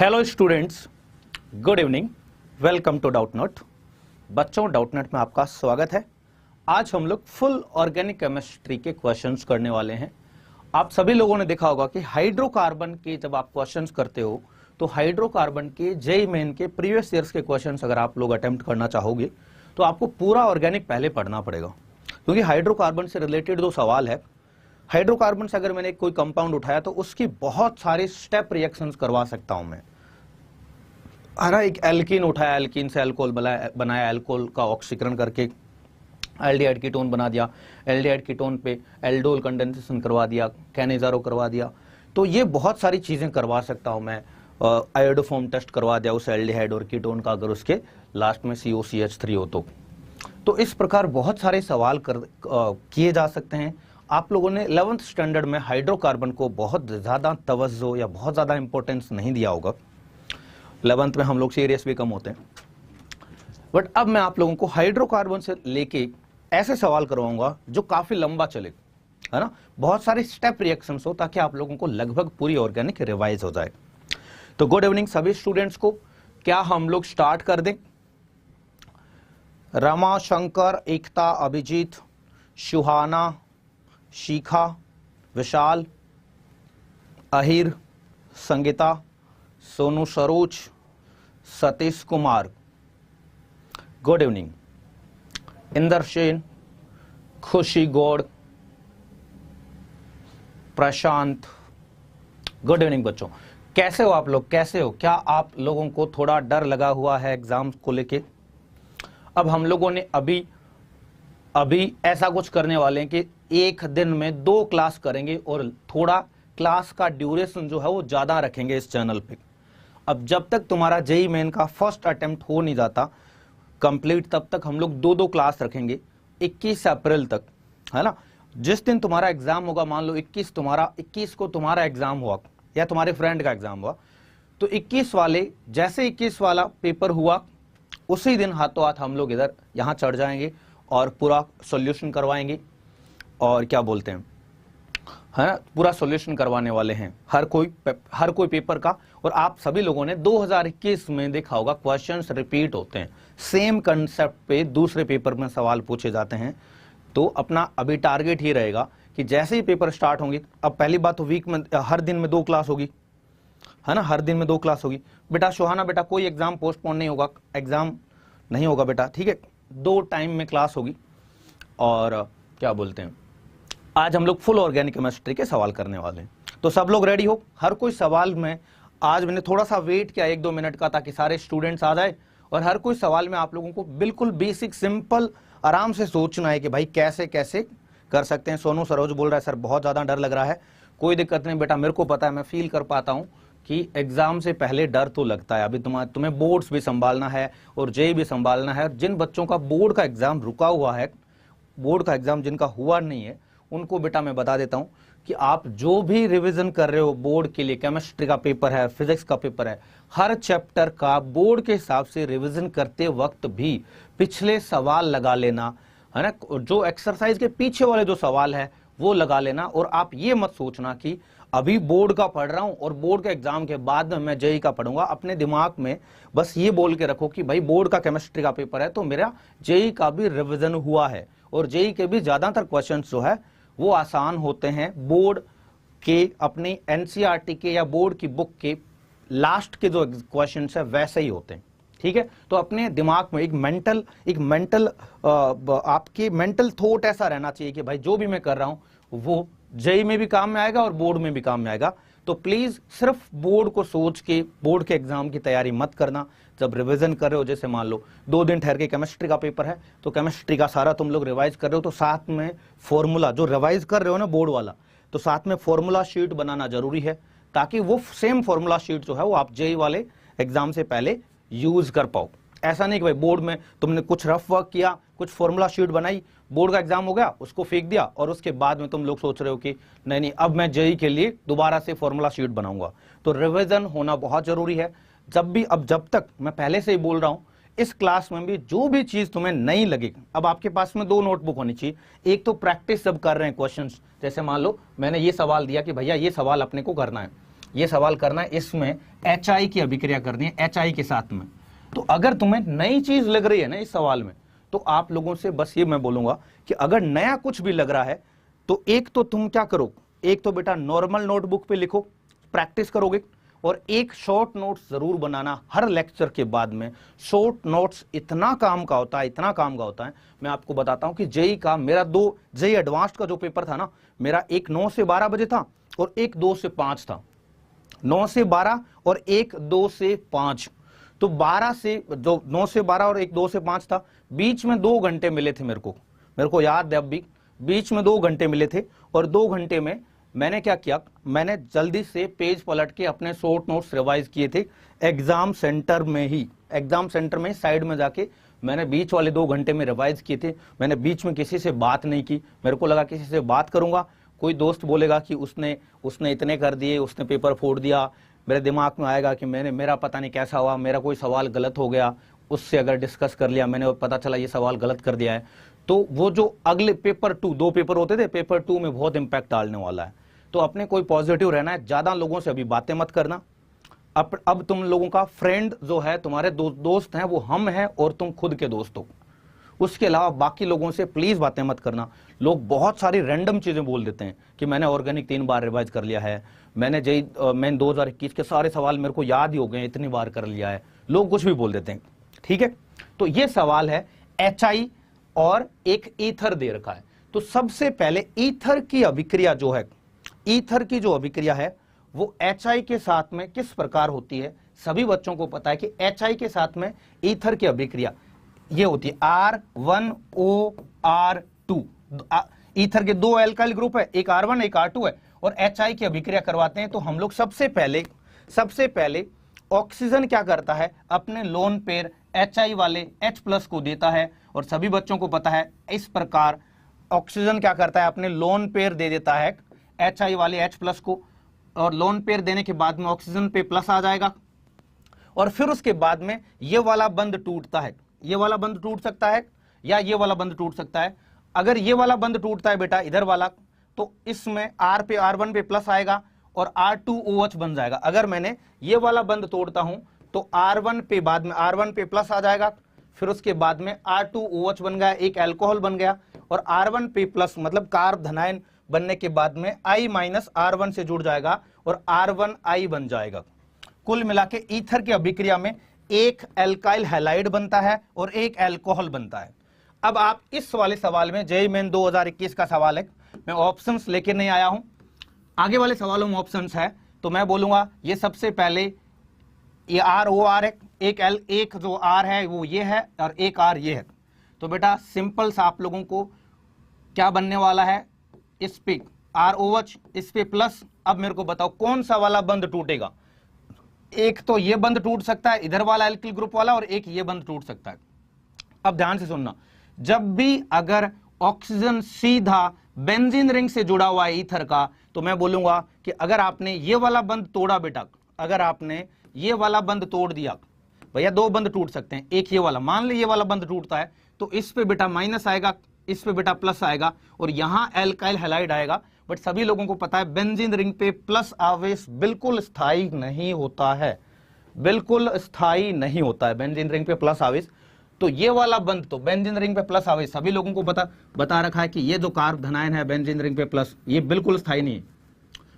Hello students, good evening. Welcome to Doubtnut. बच्चों, Doubtnut में आपका स्वागत है। आज हम लोग फुल ऑर्गेनिक केमिस्ट्री के क्वेश्चंस करने वाले हैं। आप सभी लोगों ने देखा होगा कि हाइड्रोकार्बन के जब आप क्वेश्चंस करते हो तो हाइड्रोकार्बन के जेईई मेन के प्रीवियस ईयर्स के क्वेश्चंस अगर आप लोग अटेम्प्ट करना चाहोगे तो आपको पूरा ऑर्गेनिक पहले पढ़ना पड़ेगा, क्योंकि हाइड्रोकार्बन से रिलेटेड दो सवाल है। हाइड्रोकार्बन से अगर मैंने कोई कंपाउंड उठाया तो उसकी बहुत सारे स्टेप रिएक्शंस करवा सकता हूं मैं, है ना। एक एल्कीन उठाया, एल्कीन से अल्कोहल बनाया, अल्कोहल का ऑक्सीकरण करके एल्डिहाइड कीटोन बना दिया, एल्डिहाइड कीटोन पे एल्डोल कंडेंसेशन करवा दिया, कैनेजारो करवा दिया। तो ये बहुत सारी चीजें करवा सकता हूं मैं। आयोडोफॉर्म टेस्ट करवा दिया उस एल्डिहाइड और कीटोन का, अगर उसके लास्ट में COCH3 हो तो इस प्रकार बहुत सारे सवाल किए जा सकते हैं। आप लोगों ने 11th स्टैंडर्ड में हाइड्रोकार्बन को बहुत ज्यादा तवज्जो या बहुत ज्यादा इंपॉर्टेंस नहीं दिया होगा। 11th में हम लोग सीरियस भी कम होते हैं, बट अब मैं आप लोगों को हाइड्रोकार्बन से लेके ऐसे सवाल करवाऊंगा जो काफी लंबा चले, है ना। बहुत सारे स्टेप रिएक्शंस हो ताकि आप लोगों को लगभग पूरी ऑर्गेनिक रिवाइज हो जाए। तो गुड इवनिंग सभी स्टूडेंट्स को। क्या हम लोग स्टार्ट कर दें? रमा, शंकर, एकता, अभिजीत, सुहाना, शिखा, विशाल, अहिर, संगीता, सोनू, सरोज, सतीश कुमार, गुड इवनिंग, इंदर सेन, खुशी गौड़, प्रशांत, गुड इवनिंग। बच्चों कैसे हो आप लोग, कैसे हो? क्या आप लोगों को थोड़ा डर लगा हुआ है एग्जाम को लेके? अब हम लोगों ने अभी ऐसा कुछ करने वाले हैं कि एक दिन में 2 क्लास करेंगे और थोड़ा क्लास का ड्यूरेशन जो है वो ज्यादा रखेंगे इस चैनल पे। अब जब तक तुम्हारा जेईई मेन का फर्स्ट अटेम्प्ट हो नहीं जाता कंप्लीट, तब तक हम लोग 2 क्लास रखेंगे 21 अप्रैल तक, है ना। जिस दिन तुम्हारा एग्जाम होगा, मान लो 21 को तुम्हारा एग्जाम हुआ या तुम्हारे फ्रेंड का एग्जाम हुआ, तो 21 वाले जैसे 21 वाला पेपर हुआ उसी दिन हाथों हाथ हम लोग इधर यहाँ चढ़ जाएंगे और पूरा सॉल्यूशन करवाएंगे। और क्या बोलते हैं, है ना, पूरा सॉल्यूशन करवाने वाले हैं हर कोई पेपर का। और आप सभी लोगों ने 2021 में देखा होगा क्वेश्चंस रिपीट होते हैं, सेम कंसेप्ट पे दूसरे पेपर में सवाल पूछे जाते हैं। तो अपना अभी टारगेट ही रहेगा कि जैसे ही पेपर स्टार्ट होंगे, अब पहली बात तो वीक में हर दिन में 2 क्लास होगी, है ना, हर दिन में 2 क्लास होगी। बेटा सुहाना, बेटा कोई एग्जाम पोस्टपोन नहीं होगा, एग्जाम नहीं होगा बेटा, ठीक है। 2 टाइम में क्लास होगी। और क्या बोलते हैं, आज हम लोग फुल ऑर्गेनिक केमिस्ट्री के सवाल करने वाले हैं। तो सब लोग रेडी हो? हर कोई सवाल में, आज मैंने थोड़ा सा वेट किया 1-2 मिनट का ताकि सारे स्टूडेंट्स आ जाए, और हर कोई सवाल में आप लोगों को बिल्कुल बेसिक सिंपल आराम से सोचना है कि भाई कैसे कैसे कर सकते हैं। सोनू सरोज बोल रहा है सर बहुत ज्यादा डर लग रहा है। कोई दिक्कत नहीं बेटा, मेरे को पता है, मैं फील कर पाता हूँ कि एग्जाम से पहले डर तो लगता है। अभी तुम्हें बोर्ड्स भी संभालना है और जेईई भी संभालना है। जिन बच्चों का बोर्ड का एग्जाम रुका हुआ है, बोर्ड का एग्जाम जिनका हुआ नहीं है, उनको बेटा मैं बता देता हूं कि आप जो भी रिवीजन कर रहे हो बोर्ड के लिए, केमिस्ट्री का पेपर है, फिजिक्स का पेपर है, हर चैप्टर का बोर्ड के हिसाब से रिवीजन करते वक्त भी पिछले सवाल लगा लेना, है ना। जो एक्सरसाइज के पीछे वाले जो सवाल है वो लगा लेना। और आप ये मत सोचना कि अभी बोर्ड का पढ़ रहा हूं और बोर्ड के एग्जाम के बाद में मैं जेईई का पढ़ूंगा। अपने दिमाग में बस ये बोल के रखो कि भाई बोर्ड का केमिस्ट्री का पेपर है तो मेरा जेईई का भी रिवीजन हुआ है। और जेईई के भी ज्यादातर क्वेश्चन जो है वो आसान होते हैं, बोर्ड के अपनी एनसीईआरटी के या बोर्ड की बुक के लास्ट के जो क्वेश्चन है वैसे ही होते हैं, ठीक है। तो अपने दिमाग में एक मेंटल आपके मेंटल थॉट ऐसा रहना चाहिए कि भाई जो भी मैं कर रहा हूं वो जेईई में भी काम में आएगा और बोर्ड में भी काम में आएगा। तो प्लीज सिर्फ बोर्ड को सोच के बोर्ड के एग्जाम की तैयारी मत करना। जब रिवीजन कर रहे हो, जैसे मान लो 2 दिन ठहर के केमिस्ट्री का पेपर है तो केमिस्ट्री का सारा तुम लोग रिवाइज कर रहे हो, तो साथ में फॉर्मूला जो रिवाइज कर रहे हो ना बोर्ड वाला, तो साथ में फॉर्मूला शीट बनाना जरूरी है, ताकि वो सेम फॉर्मूला शीट जो है वो आप जेईई वाले एग्जाम से पहले यूज कर पाओ। ऐसा नहीं कि भाई बोर्ड में तुमने कुछ रफ वर्क किया, कुछ फॉर्मूला शीट बनाई, बोर्ड का एग्जाम हो गया, उसको फेंक दिया और उसके बाद में तुम लोग सोच रहे हो कि नहीं अब मैं जेईई के लिए दोबारा से फॉर्मूला शीट बनाऊंगा। तो रिवीजन होना बहुत जरूरी है। जब तक मैं पहले से ही बोल रहा हूं, इस क्लास में भी जो भी चीज तुम्हें नहीं लगे, अब आपके पास में 2 नोटबुक होनी चाहिए। एक तो प्रैक्टिस जब कर रहे हैं क्वेश्चंस, जैसे मान लो मैंने ये सवाल दिया कि भैया ये सवाल अपने को करना है, ये सवाल करना है, इसमें HI की अभिक्रिया करनी है HI के साथ में। तो अगर तुम्हें नई चीज लग रही है ना इस सवाल में, तो आप लोगों से बस ये मैं बोलूंगा कि अगर नया कुछ भी लग रहा है तो एक तो तुम क्या करो, एक तो बेटा नॉर्मल नोटबुक पे लिखो, प्रैक्टिस करोगे, और एक शॉर्ट नोट्स जरूर बनाना हर लेक्चर के बाद में। शॉर्ट नोट्स इतना काम का होता है, इतना काम का होता है। मैं आपको बताता हूं कि जेई का मेरा 2 जेई एडवांस्ड का जो पेपर था ना, मेरा एक 9 से 12 बजे था और एक 2 से 5 था। 9 से 12 और एक 2 से 5। तो 12 से जो 9 से 12 और एक 2 से 5 था, बीच में 2 घंटे मिले थे मेरे को याद है अब भी, बीच में 2 घंटे मिले थे। और 2 घंटे में मैंने क्या किया, मैंने जल्दी से पेज पलट के अपने शॉर्ट नोट्स रिवाइज किए थे एग्जाम सेंटर में ही, एग्जाम सेंटर में साइड में जाके मैंने बीच वाले 2 घंटे में रिवाइज किए थे। मैंने बीच में किसी से बात नहीं की, मेरे को लगा किसी से बात करूंगा कोई दोस्त बोलेगा कि उसने इतने कर दिए, उसने पेपर फोड़ दिया, मेरे दिमाग में आएगा कि मेरा पता नहीं कैसा हुआ, मेरा कोई सवाल गलत हो गया, उससे अगर डिस्कस कर लिया मैंने और पता चला ये सवाल गलत कर दिया है, तो वो जो अगले पेपर 2, 2 पेपर होते थे, पेपर 2 में बहुत इंपैक्ट डालने वाला है। तो अपने कोई पॉजिटिव रहना है, ज्यादा लोगों से अभी बातें मत करना। अब तुम लोगों का फ्रेंड जो है, तुम्हारे दोस्त हैं, वो हम हैं और तुम खुद के दोस्त हो। उसके अलावा बाकी लोगों से प्लीज बातें मत करना। लोग बहुत सारी रैंडम चीजें बोल देते हैं कि मैंने ऑर्गेनिक 3 बार रिवाइज कर लिया है, मैंने 2021 के सारे सवाल मेरे को याद ही हो गए, इतनी बार कर लिया है। लोग कुछ भी बोल देते हैं, ठीक है। तो ये सवाल है HI और एक ईथर दे रखा है। तो सबसे पहले ईथर की अभिक्रिया जो है, ईथर की जो अभिक्रिया है वो HI के साथ में किस प्रकार होती है। सभी बच्चों को पता है कि HI के साथ में ईथर की अभिक्रिया ये होती है R1OR2। ईथर के 2 एल्काइल ग्रुप है, एक R1 एक R2 है, और HI की अभिक्रिया करवाते हैं। तो हम लोग सबसे पहले ऑक्सीजन क्या करता है, अपने लोन पेयर HI वाले H+ को देता है। और सभी बच्चों को पता है इस प्रकार ऑक्सीजन क्या करता है, अपने लोन पेयर दे देता है HI वाले H+ को, और लोन पेयर देने के बाद में ऑक्सीजन पे प्लस आ जाएगा। और फिर उसके बाद में ये वाला बंध टूटता है, ये वाला बंध टूट सकता है या ये वाला बंध टूट सकता है। अगर ये वाला बंध टूटता है बेटा इधर वाला, तो इसमें R1 पे प्लस आएगा और R2OH बन जाएगा। अगर मैंने ये वाला बंध तोड़ता हूं तो R1 पे बाद में R1 पे प्लस आ जाएगा, फिर उसके बाद में R2OH बन गया, एक अल्कोहल बन गया, और R1 पे प्लस मतलब कार्ब धनायन बनने के बाद में I- R1 से जुड़ जाएगा और R1I बन जाएगा। कुल मिला के ईथर की अभिक्रिया में एक एल्काइल हैलाइड बनता है और एक अल्कोहल बनता है। अब आप इस वाले सवाल में, जेईई मेन 2021 का सवाल है, मैं ऑप्शंस लेके नहीं आया हूं, आगे वाले सवालों में ऑप्शंस है। तो मैं बोलूंगा ये सबसे पहले ये ROR है, एक जो R है वो ये है और एक R ये है। तो बेटा सिंपल सा आप लोगों को क्या बनने वाला है, इस पे ROH, इस पे प्लस। अब मेरे को बताओ कौन सा वाला बंध टूटेगा। एक तो ये बंध टूट सकता है इधर वाला एल्किल ग्रुप वाला, और एक ये बंध टूट सकता है। अब ध्यान से सुनना, जब भी अगर ऑक्सीजन सीधा बेंजीन रिंग से जुड़ा हुआ है ईथर का, तो मैं बोलूंगा कि अगर आपने ये वाला बंध तोड़ा बेटा, अगर आपने ये वाला बंध तोड़ दिया, भैया 2 बंध टूट सकते हैं, एक ये वाला, मान ली ये वाला बंध टूटता है तो इस पे बेटा माइनस आएगा, इस पे बेटा प्लस आएगा, और यहां एल्काइल हैलाइड आएगा। बट सभी लोगों को पता है बेंजीन रिंग पे प्लस आवेश बिल्कुल स्थायी नहीं होता है, बिल्कुल स्थायी नहीं होता है बेंजीन रिंग पे प्लस आवेश। तो ये वाला बंध तो बेंजीन रिंग पे प्लस आवेश सभी लोगों को बता रखा है कि ये जो कार्ब धनायन है बेंजीन रिंग पे प्लस, ये बिल्कुल स्थायी नहीं है।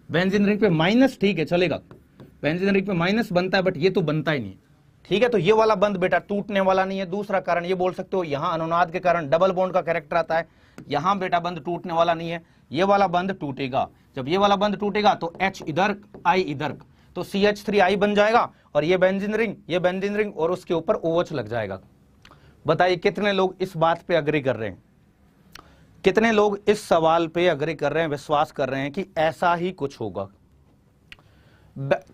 बेंजीन रिंग पे माइनस ठीक है चलेगा, बेंजीन रिंग पे माइनस बनता है, बट ये तो बनता ही नहीं, ठीक है। तो ये वाला बंध बेटा टूटने वाला नहीं है। दूसरा कारण ये बोल सकते हो, यहां अनुनाद के कारण डबल बॉन्ड का कैरेक्टर आता है, यहां बेटा बंध टूटने वाला नहीं है, ये वाला बंध टूटेगा। जब ये वाला बंध टूटेगा तो H इधर I इधर, तो CH3I बन जाएगा, और ये बेंजीन रिंग और उसके ऊपर OH लग जाएगा। बताइए कितने लोग इस बात पे अग्री कर रहे हैं, कितने लोग इस सवाल पे अग्री कर रहे हैं, विश्वास कर रहे हैं कि ऐसा ही कुछ होगा।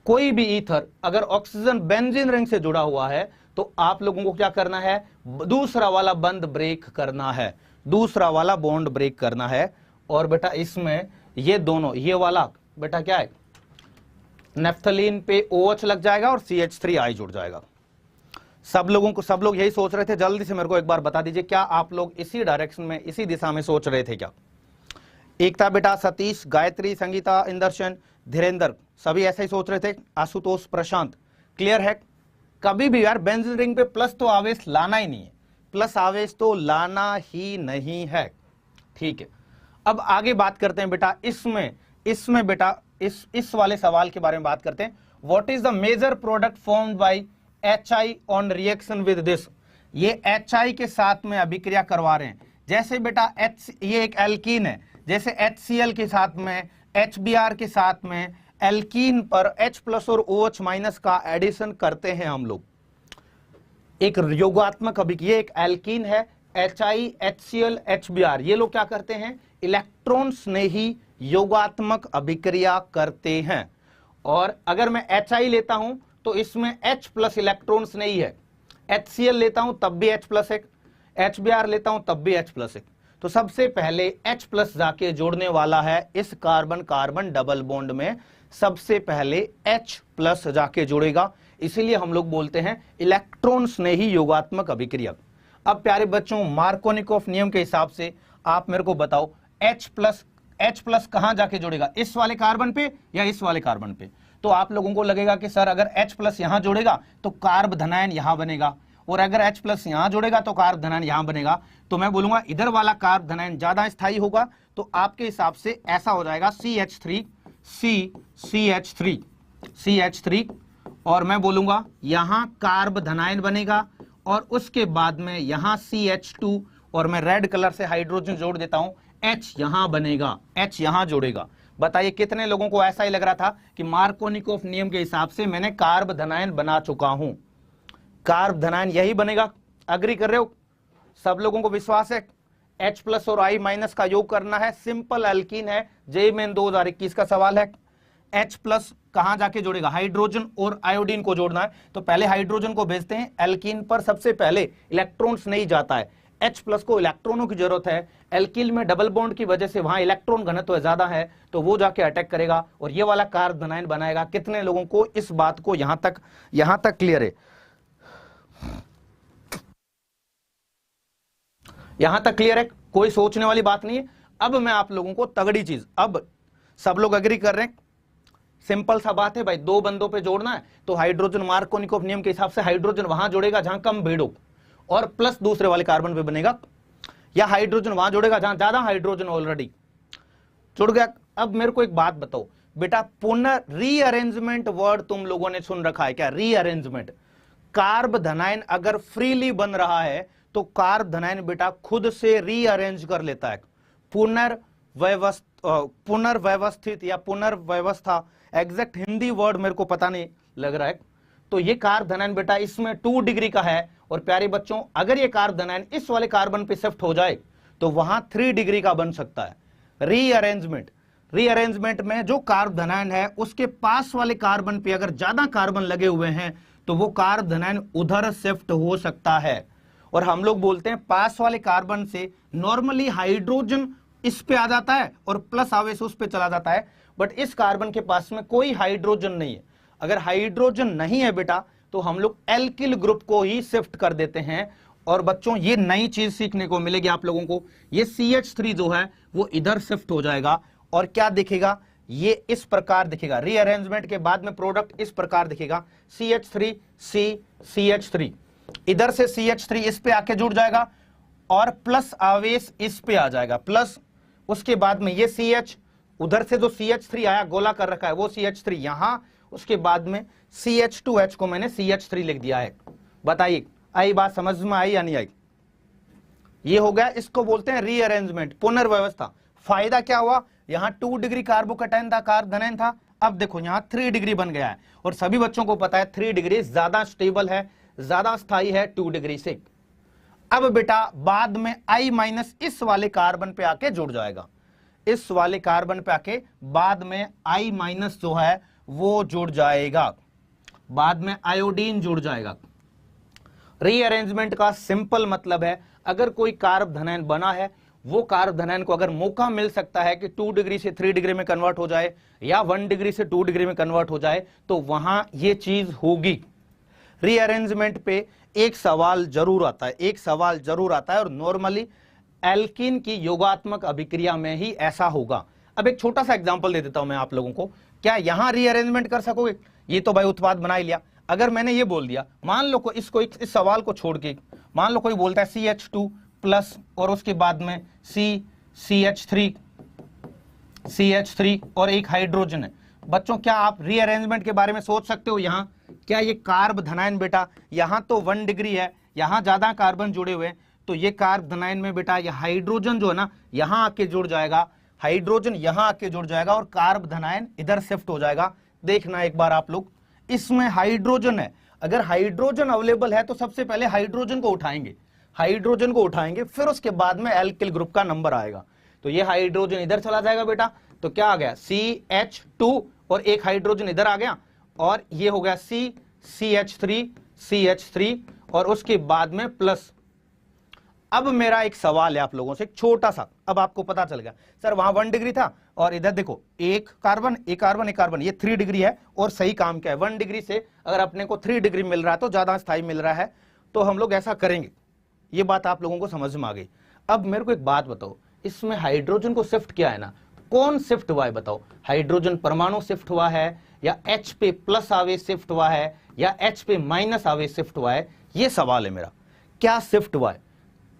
कोई भी ईथर अगर ऑक्सीजन बेंजीन रिंग से जुड़ा हुआ है तो आप लोगों को क्या करना है, दूसरा वाला बंध ब्रेक करना है, दूसरा वाला बॉन्ड ब्रेक करना है। और बेटा इसमें ये दोनों, ये वाला बेटा क्या है, नेफ्थलीन पे OH लग जाएगा और CH3I जुड़ जाएगा। सब लोग यही सोच रहे थे। जल्दी से मेरे को एक बार बता दीजिए, क्या आप लोग इसी डायरेक्शन में, इसी दिशा में सोच रहे थे क्या? एकता बेटा, सतीश, गायत्री, संगीता, इंदर्शन, धीरेन्द्र, सभी ऐसा ही सोच रहे थे, आशुतोष, प्रशांत, क्लियर है? कभी भी यार बेंजीन रिंग पे प्लस तो आवेश लाना ही नहीं है, प्लस आवेश तो लाना ही नहीं है, ठीक है। अब आगे बात करते हैं बेटा, इसमें बेटा इस वाले सवाल के बारे में बात करते हैं। What is the major product formed by HI on reaction with this. ये HI के साथ में अभिक्रिया करवा रहे हैं। जैसे बेटा ये एक एल्कीन है, जैसे HCl के साथ में, HBr के साथ में एल्कीन पर H प्लस और OH माइनस का एडिशन करते हैं हम लोग, एक योगात्मक अभिक्रिया। एक एल्कीन है HI, HCl, HBr, ये लोग क्या करते हैं, इलेक्ट्रॉन स्नेही योगात्मक अभिक्रिया करते हैं। और अगर मैं HI लेता हूं तो इसमें H प्लस इलेक्ट्रॉन स्नेही है, HCl लेता हूं तब भी H प्लस एक, HBr लेता हूं तब भी H प्लस एक। तो सबसे पहले H प्लस जाके जोड़ने वाला है इस कार्बन कार्बन डबल बॉन्ड में, सबसे पहले H प्लस जाके जुड़ेगा, इसीलिए हम लोग बोलते हैं इलेक्ट्रॉन स्नेही योगात्मक अभिक्रिया। अब प्यारे बच्चों, मार्कोनिकोफ नियम के हिसाब से आप मेरे को बताओ H प्लस कहां जाके जुड़ेगा, इस वाले कार्बन पे या इस वाले कार्बन पे? तो आप लोगों को लगेगा कि सर अगर H प्लस यहां जुड़ेगा तो कार्ब धनायन यहां बनेगा, और अगर H प्लस यहां जुड़ेगा तो कार्ब धनायन यहां बनेगा। तो मैं बोलूंगा इधर वाला कार्ब धनायन ज्यादा स्थायी होगा, तो आपके हिसाब से ऐसा हो जाएगा CH3 CH3, और मैं बोलूंगा यहां कार्ब धनायन बनेगा, और उसके बाद में यहां CH2, और मैं रेड कलर से हाइड्रोजन जोड़ देता हूं, H यहां बनेगा, H यहां जोड़ेगा। बताइए कितने लोगों को ऐसा ही लग रहा था कि मार्कोनिकोफ नियम के हिसाब से मैंने कार्ब धनायन बना चुका हूं, कार्ब धनायन यही बनेगा। अग्री कर रहे हो? सब लोगों को विश्वास है? H प्लस और I माइनस का योग करना है, सिंपल एल्कीन है, जेईई मेन 2021 का सवाल है। H प्लस कहां जाके जोड़ेगा, हाइड्रोजन और आयोडीन को जोड़ना है, तो पहले हाइड्रोजन को भेजते हैं। एल्कीन पर सबसे पहले इलेक्ट्रॉन्स नहीं जाता है, H प्लस को इलेक्ट्रॉनों की जरूरत है। एल्किल में डबल बॉन्ड की वजह से वहां इलेक्ट्रॉन घनत्व ज्यादा है, तो वो जाके अटैक करेगा और ये वाला कार्ब धनायन बनाएगा। कितने लोगों को इस बात को यहां तक क्लियर है? यहां तक क्लियर है? कोई सोचने वाली बात नहीं है। अब मैं आप लोगों को तगड़ी चीज, अब सब लोग एग्री कर रहे हैं, सिंपल सा बात है भाई, दो बंदों पे जोड़ना है तो हाइड्रोजन मार्कोनिकोफ नियम के हिसाब से हाइड्रोजन वहां जोड़ेगा जहां कम भीड़ हो, और प्लस दूसरे वाले कार्बन पे बनेगा, या हाइड्रोजन वहां जोड़ेगा जहां ज्यादा हाइड्रोजन ऑलरेडी जुड़ गया। अब मेरे को एक बात बताओ बेटा, रीअरेंजमेंट वर्ड तुम लोगों ने सुन रखा है क्या? रीअरेंजमेंट, कार्ब धनायन अगर फ्रीली बन रहा है तो कार्ब धनायन बेटा खुद से रीअरेंज कर लेता है, पुनर्व्यवस्थित या पुनर्व्यवस्था, एग्जैक्ट हिंदी वर्ड मेरे को पता नहीं लग रहा है। तो ये कार्ब धनायन बेटा इसमें 2 डिग्री का है, और प्यारे बच्चों अगर ये कार्ब धनायन इस वाले कार्बन पे शिफ्ट हो जाए तो वहां 3 डिग्री का बन सकता है। रीअरेंजमेंट में जो कार्ब धनायन है उसके पास वाले कार्बन पे अगर ज्यादा कार्बन लगे हुए हैं तो वो कार्ब धनायन उधर शिफ्ट हो सकता है, और हम लोग बोलते हैं पास वाले कार्बन से नॉर्मली हाइड्रोजन इस पे आ जाता है और प्लस आवेश उस पे चला जाता है, बट इस कार्बन के पास में कोई हाइड्रोजन नहीं है। अगर हाइड्रोजन नहीं है बेटा तो हम लोग एल्किल ग्रुप को ही शिफ्ट कर देते हैं। और बच्चों ये नई चीज सीखने को मिलेगी आप लोगों को, ये CH3 जो है वो इधर शिफ्ट हो जाएगा, और क्या दिखेगा, ये इस प्रकार दिखेगा। रीअरेंजमेंट के बाद में प्रोडक्ट इस प्रकार दिखेगा, CH3 CH3, इधर से CH3 इस पे आके जुड़ जाएगा और प्लस आवेश इस पे आ जाएगा प्लस, उसके बाद में ये CH, उधर से जो CH3 आया गोला कर रखा है वो CH3 यहां, उसके बाद में CH2H को मैंने CH3 लिख दिया है। बताइए आई बात समझ में आई या नहीं आई? ये हो गया, इसको बोलते हैं रीअरेंजमेंट, पुनर्व्यवस्था। फायदा क्या हुआ, यहां 2 डिग्री कार्बोकैटायन था, कार्ब धनायन था, अब देखो यहां 3 डिग्री बन गया है, और सभी बच्चों को पता है 3 डिग्री ज्यादा स्टेबल है, ज्यादा स्थायी है 2 डिग्री से। अब बेटा बाद में I माइनस इस वाले कार्बन पे आके जुड़ जाएगा, इस वाले कार्बन पे आके बाद में I माइनस जो है वो जुड़ जाएगा, बाद में आयोडीन जुड़ जाएगा। रीअरेंजमेंट का सिंपल मतलब है अगर कोई कार्ब धनायन बना है, वो कार्ब धनायन को अगर मौका मिल सकता है कि 2 डिग्री से 3 डिग्री में कन्वर्ट हो जाए या 1 डिग्री से 2 डिग्री में कन्वर्ट हो जाए, तो वहां ये चीज होगी। रीअरेंजमेंट पे एक सवाल जरूर आता है, और नॉर्मली एल्कीन की योगात्मक अभिक्रिया में ही ऐसा होगा। अब एक छोटा सा एग्जांपल दे देता हूं मैं आप लोगों को, क्या यहां रीअरेंजमेंट कर सकोगे? ये तो भाई उत्पाद बना ही लिया। अगर मैंने ये बोल दिया, मान लो को इसको इस सवाल को छोड़ के, मान लो कोई बोलता है CH2 प्लस और उसके बाद में CH3 और एक हाइड्रोजन है। बच्चों क्या आप रीअरेंजमेंट के बारे में सोच सकते हो? यहां क्या ये कार्ब धनायन बेटा, यहां तो 1 डिग्री है, यहां ज्यादा कार्बन जुड़े हुए हैं, तो ये कार्ब धनायन में बेटा ये हाइड्रोजन जो है ना यहां आके जुड़ जाएगा, हाइड्रोजन यहां आके जुड़ जाएगा और कार्ब धनायन इधर शिफ्ट हो जाएगा। देखना एक बार आप लोग, इसमें हाइड्रोजन है, अगर हाइड्रोजन अवेलेबल है तो सबसे पहले हाइड्रोजन को उठाएंगे, हाइड्रोजन को उठाएंगे, फिर उसके बाद में एल्किल ग्रुप का नंबर आएगा। तो ये हाइड्रोजन इधर चला जाएगा बेटा, तो क्या आ गया CH2 और एक हाइड्रोजन इधर आ गया और ये हो गया CH3 और उसके बाद में प्लस। अब मेरा एक सवाल है आप लोगों से, एक छोटा सा, अब आपको पता चल गया सर वहां 1 डिग्री था और इधर देखो एक कार्बन, ये 3 डिग्री है और सही काम क्या है, 1 डिग्री से अगर अपने को 3 डिग्री मिल रहा है तो ज्यादा स्थायी मिल रहा है, तो हम लोग ऐसा करेंगे। ये बात आप लोगों को समझ में आ गई। अब मेरे को एक बात बताओ, इसमें हाइड्रोजन को शिफ्ट किया है ना, कौन शिफ्ट हुआ है बताओ? हाइड्रोजन परमाणु शिफ्ट हुआ है या H पे प्लस आवेश शिफ्ट हुआ है या H पे माइनस आवेश शिफ्ट हुआ है? ये सवाल है मेरा, क्या शिफ्ट हुआ है?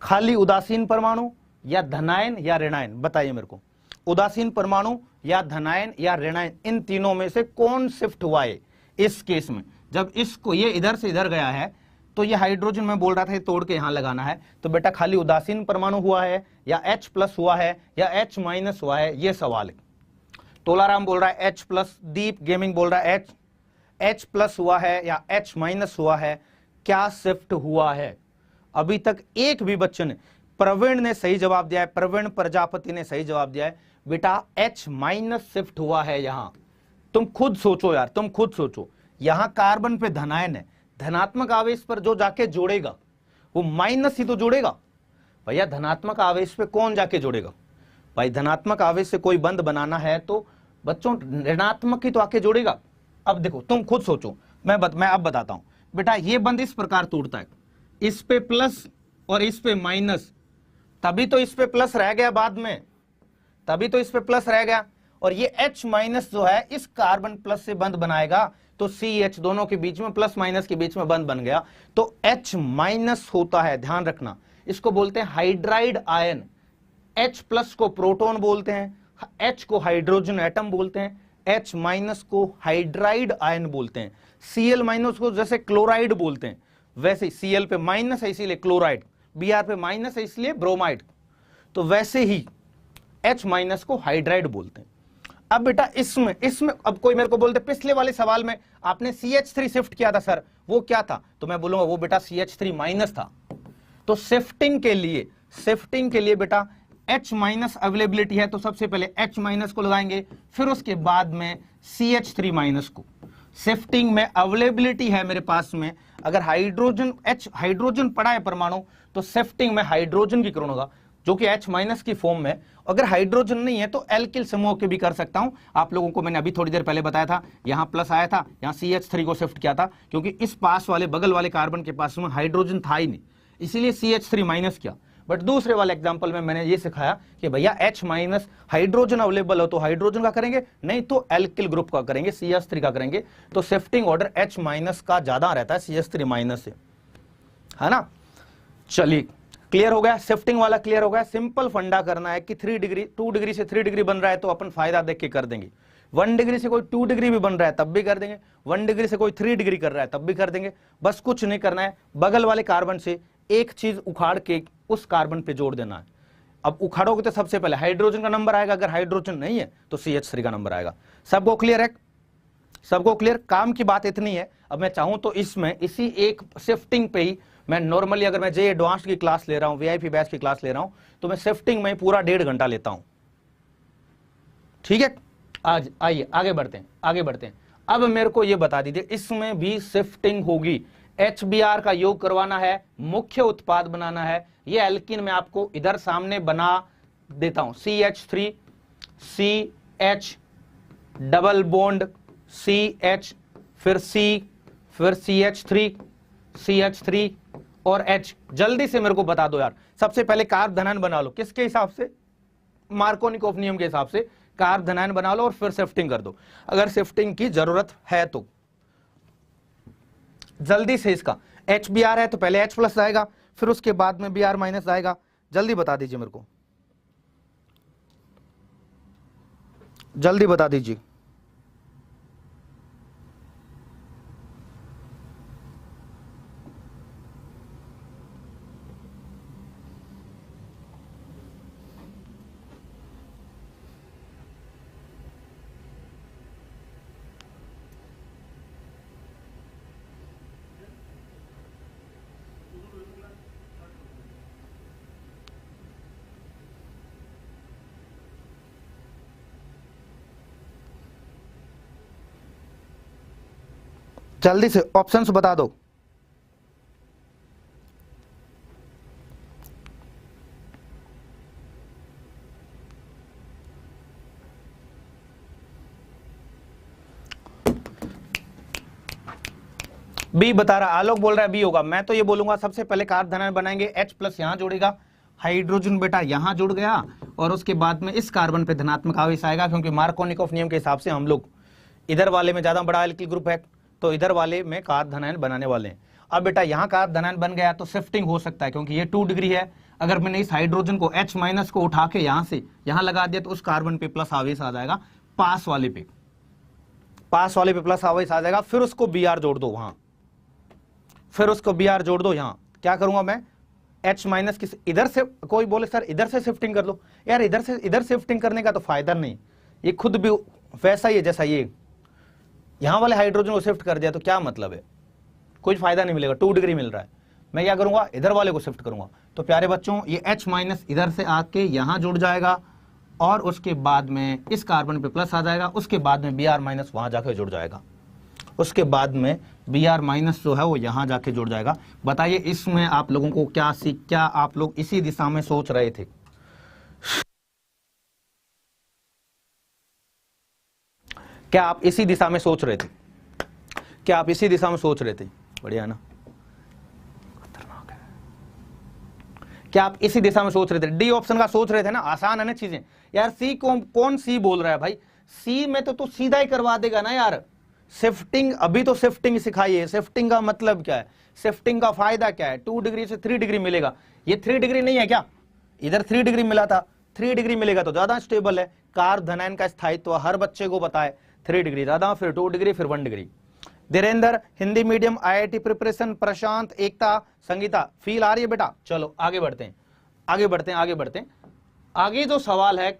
खाली उदासीन परमाणु या धनायन या ऋणायन? बताइए मेरे को, उदासीन परमाणु या धनायन या ऋणायन, इन तीनों में से कौन शिफ्ट हुआ है इस केस में? जब इसको ये इधर से इधर गया है तो ये हाइड्रोजन में बोल रहा था ये तोड़ के यहां लगाना है, तो बेटा खाली उदासीन परमाणु हुआ है या H प्लस हुआ है या H माइनस हुआ है? ये सवाल है। तोलाराम बोल रहा है H प्लस, दीप गेमिंग बोल रहा है H प्लस हुआ है या H माइनस हुआ है? क्या शिफ्ट हुआ है? अभी तक एक भी बच्चे ने, प्रवीण ने सही जवाब दिया है, प्रवीण प्रजापति ने सही जवाब दिया है, बेटा H माइनस शिफ्ट हुआ है यहां। तुम खुद सोचो यार, तुम खुद सोचो, यहां कार्बन पे धनायन है, धनात्मक आवेश पर जो जाके जोड़ेगा वो माइनस ही तो जोड़ेगा भैया। धनात्मक आवेश पे कौन जाके जोड़ेगा भाई? धनात्मक आवेश से कोई बंध बनाना है तो बच्चों ऋणात्मक ही तो आके जोड़ेगा। अब देखो तुम खुद सोचो, मैं अब बताता हूं बेटा, ये बंध इस प्रकार टूटता है, इस पे प्लस और इस पे माइनस, तभी तो इस पे प्लस रह गया बाद में, तभी तो इस पे प्लस रह गया, और ये H माइनस जो है इस कार्बन प्लस से बंध बनाएगा, तो CH दोनों के बीच में प्लस माइनस के बीच में बंध बन गया, तो H माइनस होता है, ध्यान रखना। इसको बोलते हैं हाइड्राइड आयन। H प्लस को प्रोटॉन बोलते हैं, H को हाइड्रोजन एटम बोलते हैं, H माइनस को हाइड्राइड आयन बोलते हैं, Cl माइनस को जैसे क्लोराइड बोलते हैं, वैसे Cl पे माइनस है इसीलिए क्लोराइड, Br पे माइनस है इसलिए ब्रोमाइड, तो वैसे ही H माइनस को हाइड्राइड बोलते हैं। अब बेटा इसमें अब कोई मेरे को बोलते पिछले वाले सवाल में आपने CH3 शिफ्ट किया था सर, वो क्या था? तो मैं बोलूंगा वो बेटा CH3 माइनस था। तो शिफ्टिंग के लिए बेटा H माइनस अवेलेबिलिटी है, तो सबसे पहले H माइनस को लगाएंगे, फिर उसके बाद में CH3 माइनस को। शिफ्टिंग में अवेलेबिलिटी है मेरे पास में, अगर हाइड्रोजन पड़ा है परमाणु, तो शिफ्टिंग में हाइड्रोजन की करूंगा जो कि H माइनस की फॉर्म में। अगर हाइड्रोजन नहीं है तो एल्किल समूह के भी कर सकता हूं। आप लोगों को मैंने अभी थोड़ी देर पहले बताया था, यहां प्लस आया था, यहां CH3 को शिफ्ट किया था, क्योंकि इस पास वाले बगल वाले कार्बन के पास में हाइड्रोजन था ही नहीं, इसीलिए CH3 माइनस किया। बट दूसरे वाले एग्जांपल में मैंने ये सिखाया कि भैया H माइनस हाइड्रोजन अवेलेबल हो तो हाइड्रोजन का करेंगे, नहीं तो एल्किल ग्रुप का करेंगे, CH3 का करेंगे, तो शिफ्टिंग ऑर्डर H माइनस का ज्यादा रहता है CH3 माइनस से, है ना। चलिए क्लियर हो गया, शिफ्टिंग वाला क्लियर हो गया। सिंपल फंडा करना है कि 2 डिग्री से 3 डिग्री बन रहा है तो अपन फायदा देख के कर देंगे, 1 डिग्री से कोई 2 डिग्री भी बन रहा है तब भी कर देंगे, 1 डिग्री से कोई 3 डिग्री कर रहा है तब भी कर देंगे। बस कुछ नहीं करना है, बगल वाले कार्बन से एक चीज उखाड़ के उस कार्बन पे जोड़ देना है। अब उखाड़ोगे तो सबसे पहले हाइड्रोजन का नंबर आएगा, अगर हाइड्रोजन नहीं है तो CH3 का नंबर आएगा। सबको क्लियर है? सबको क्लियर? काम की बात इतनी है। अब मैं चाहूं तो इसमें इसी एक शिफ्टिंग पे ही मैं नॉर्मली, अगर मैं जे एडवांस्ड की क्लास ले रहा हूं, VIP बैच की क्लास ले रहा हूं, तो मैं शिफ्टिंग में पूरा 1.5 घंटा लेता हूं। ठीक है, आज आइए आगे बढ़ते हैं। अब मेरे को ये बता दीजिए, इसमें भी शिफ्टिंग होगी, HBr का योग करवाना है, मुख्य उत्पाद बनाना है। ये एल्किन में आपको इधर सामने बना देता हूं, CH3 CH double bond CH, फिर C, फिर CH3 और H। जल्दी से मेरे को बता दो यार, सबसे पहले कार्ब धनायन बना लो, किसके हिसाब से? मार्कोनिकोव नियम के हिसाब से कार्ब धनायन बना लो और फिर शिफ्टिंग कर दो, अगर शिफ्टिंग की जरूरत है तो। जल्दी से इसका HBr है तो पहले H प्लस आएगा, फिर उसके बाद में Br माइनस आएगा। जल्दी बता दीजिए मेरे को, जल्दी बता दीजिए। जल्दी से ऑप्शंस बता दो। बी बता रहा, आलोक बोल रहा है बी होगा। मैं तो ये बोलूंगा सबसे पहले कार्ब धनायन बनाएंगे, H प्लस यहां जुड़ेगा, हाइड्रोजन बेटा यहां जुड़ गया, और उसके बाद में इस कार्बन पे धनात्मक आवेश आएगा, क्योंकि मार्कोनिकॉफ नियम के हिसाब से हम लोग इधर वाले में ज्यादा बड़ा एल्किल ग्रुप है तो इधर वाले में कार्ब धनायन बनाने वाले हैं। अब बेटा यहाँ कार्ब धनायन बन गया तो शिफ्टिंग हो सकता है, क्योंकि ये 2 डिग्री है। अगर मैंने इस हाइड्रोजन को H माइनस को उठा के यहां से यहां लगा दिया तो उस कार्बन पे प्लस आवेश आ जाएगा, पास वाले पे प्लस आवेश आ जाएगा। फिर उसको Br जोड़ दो वहां, फिर उसको Br जोड़ दो यहाँ। क्या करूंगा मैं, H माइनस किस इधर से, कोई बोले सर इधर से शिफ्टिंग कर लो, यार इधर से इधर शिफ्टिंग करने का तो फायदा नहीं, ये खुद भी वैसा ही है जैसा ये यहां वाले हाइड्रोजन को शिफ्ट कर दिया तो क्या मतलब है, कोई फायदा नहीं मिलेगा, 2 डिग्री मिल रहा है। मैं क्या करूंगा, इधर वाले को शिफ्ट करूंगा। तो प्यारे बच्चों ये H माइनस इधर से आके यहां जुड़ जाएगा, और उसके बाद में इस कार्बन पे प्लस आ जाएगा, उसके बाद में Br माइनस वहां जाके जुड़ जाएगा, उसके बाद में Br माइनस जो है वो यहां जाके जुड़ जाएगा। बताइए इसमें आप लोगों को क्या आप लोग इसी दिशा में सोच रहे थे? क्या आप इसी दिशा में सोच रहे थे? क्या आप इसी दिशा में सोच रहे थे? बढ़िया ना, खतरनाक है। क्या आप इसी दिशा में सोच रहे थे? डी ऑप्शन का सोच रहे थे ना, आसान है ना चीजें यार। सी कौन सी बोल रहा है भाई, सी में तो सीधा ही करवा देगा ना यार। शिफ्टिंग अभी तो शिफ्टिंग सिखाई है, शिफ्टिंग का मतलब क्या है, शिफ्टिंग का फायदा क्या है, 2 डिग्री से 3 डिग्री मिलेगा। ये 3 डिग्री नहीं है क्या, इधर 3 डिग्री मिला था, 3 डिग्री मिलेगा तो ज्यादा स्टेबल है। कार्ब धनायन का स्थायित्व हर बच्चे को पता है, 3 डिग्री ज्यादा, फिर 2 डिग्री, फिर 1 degree. Dhirendra Hindi medium IIT preparation, Prashant, Ekta, Sangeeta, feel आ रही है बेटा? चलो आगे बढ़ते हैं, आगे बढ़ते हैं, आगे बढ़ते हैं। आगे जो सवाल है,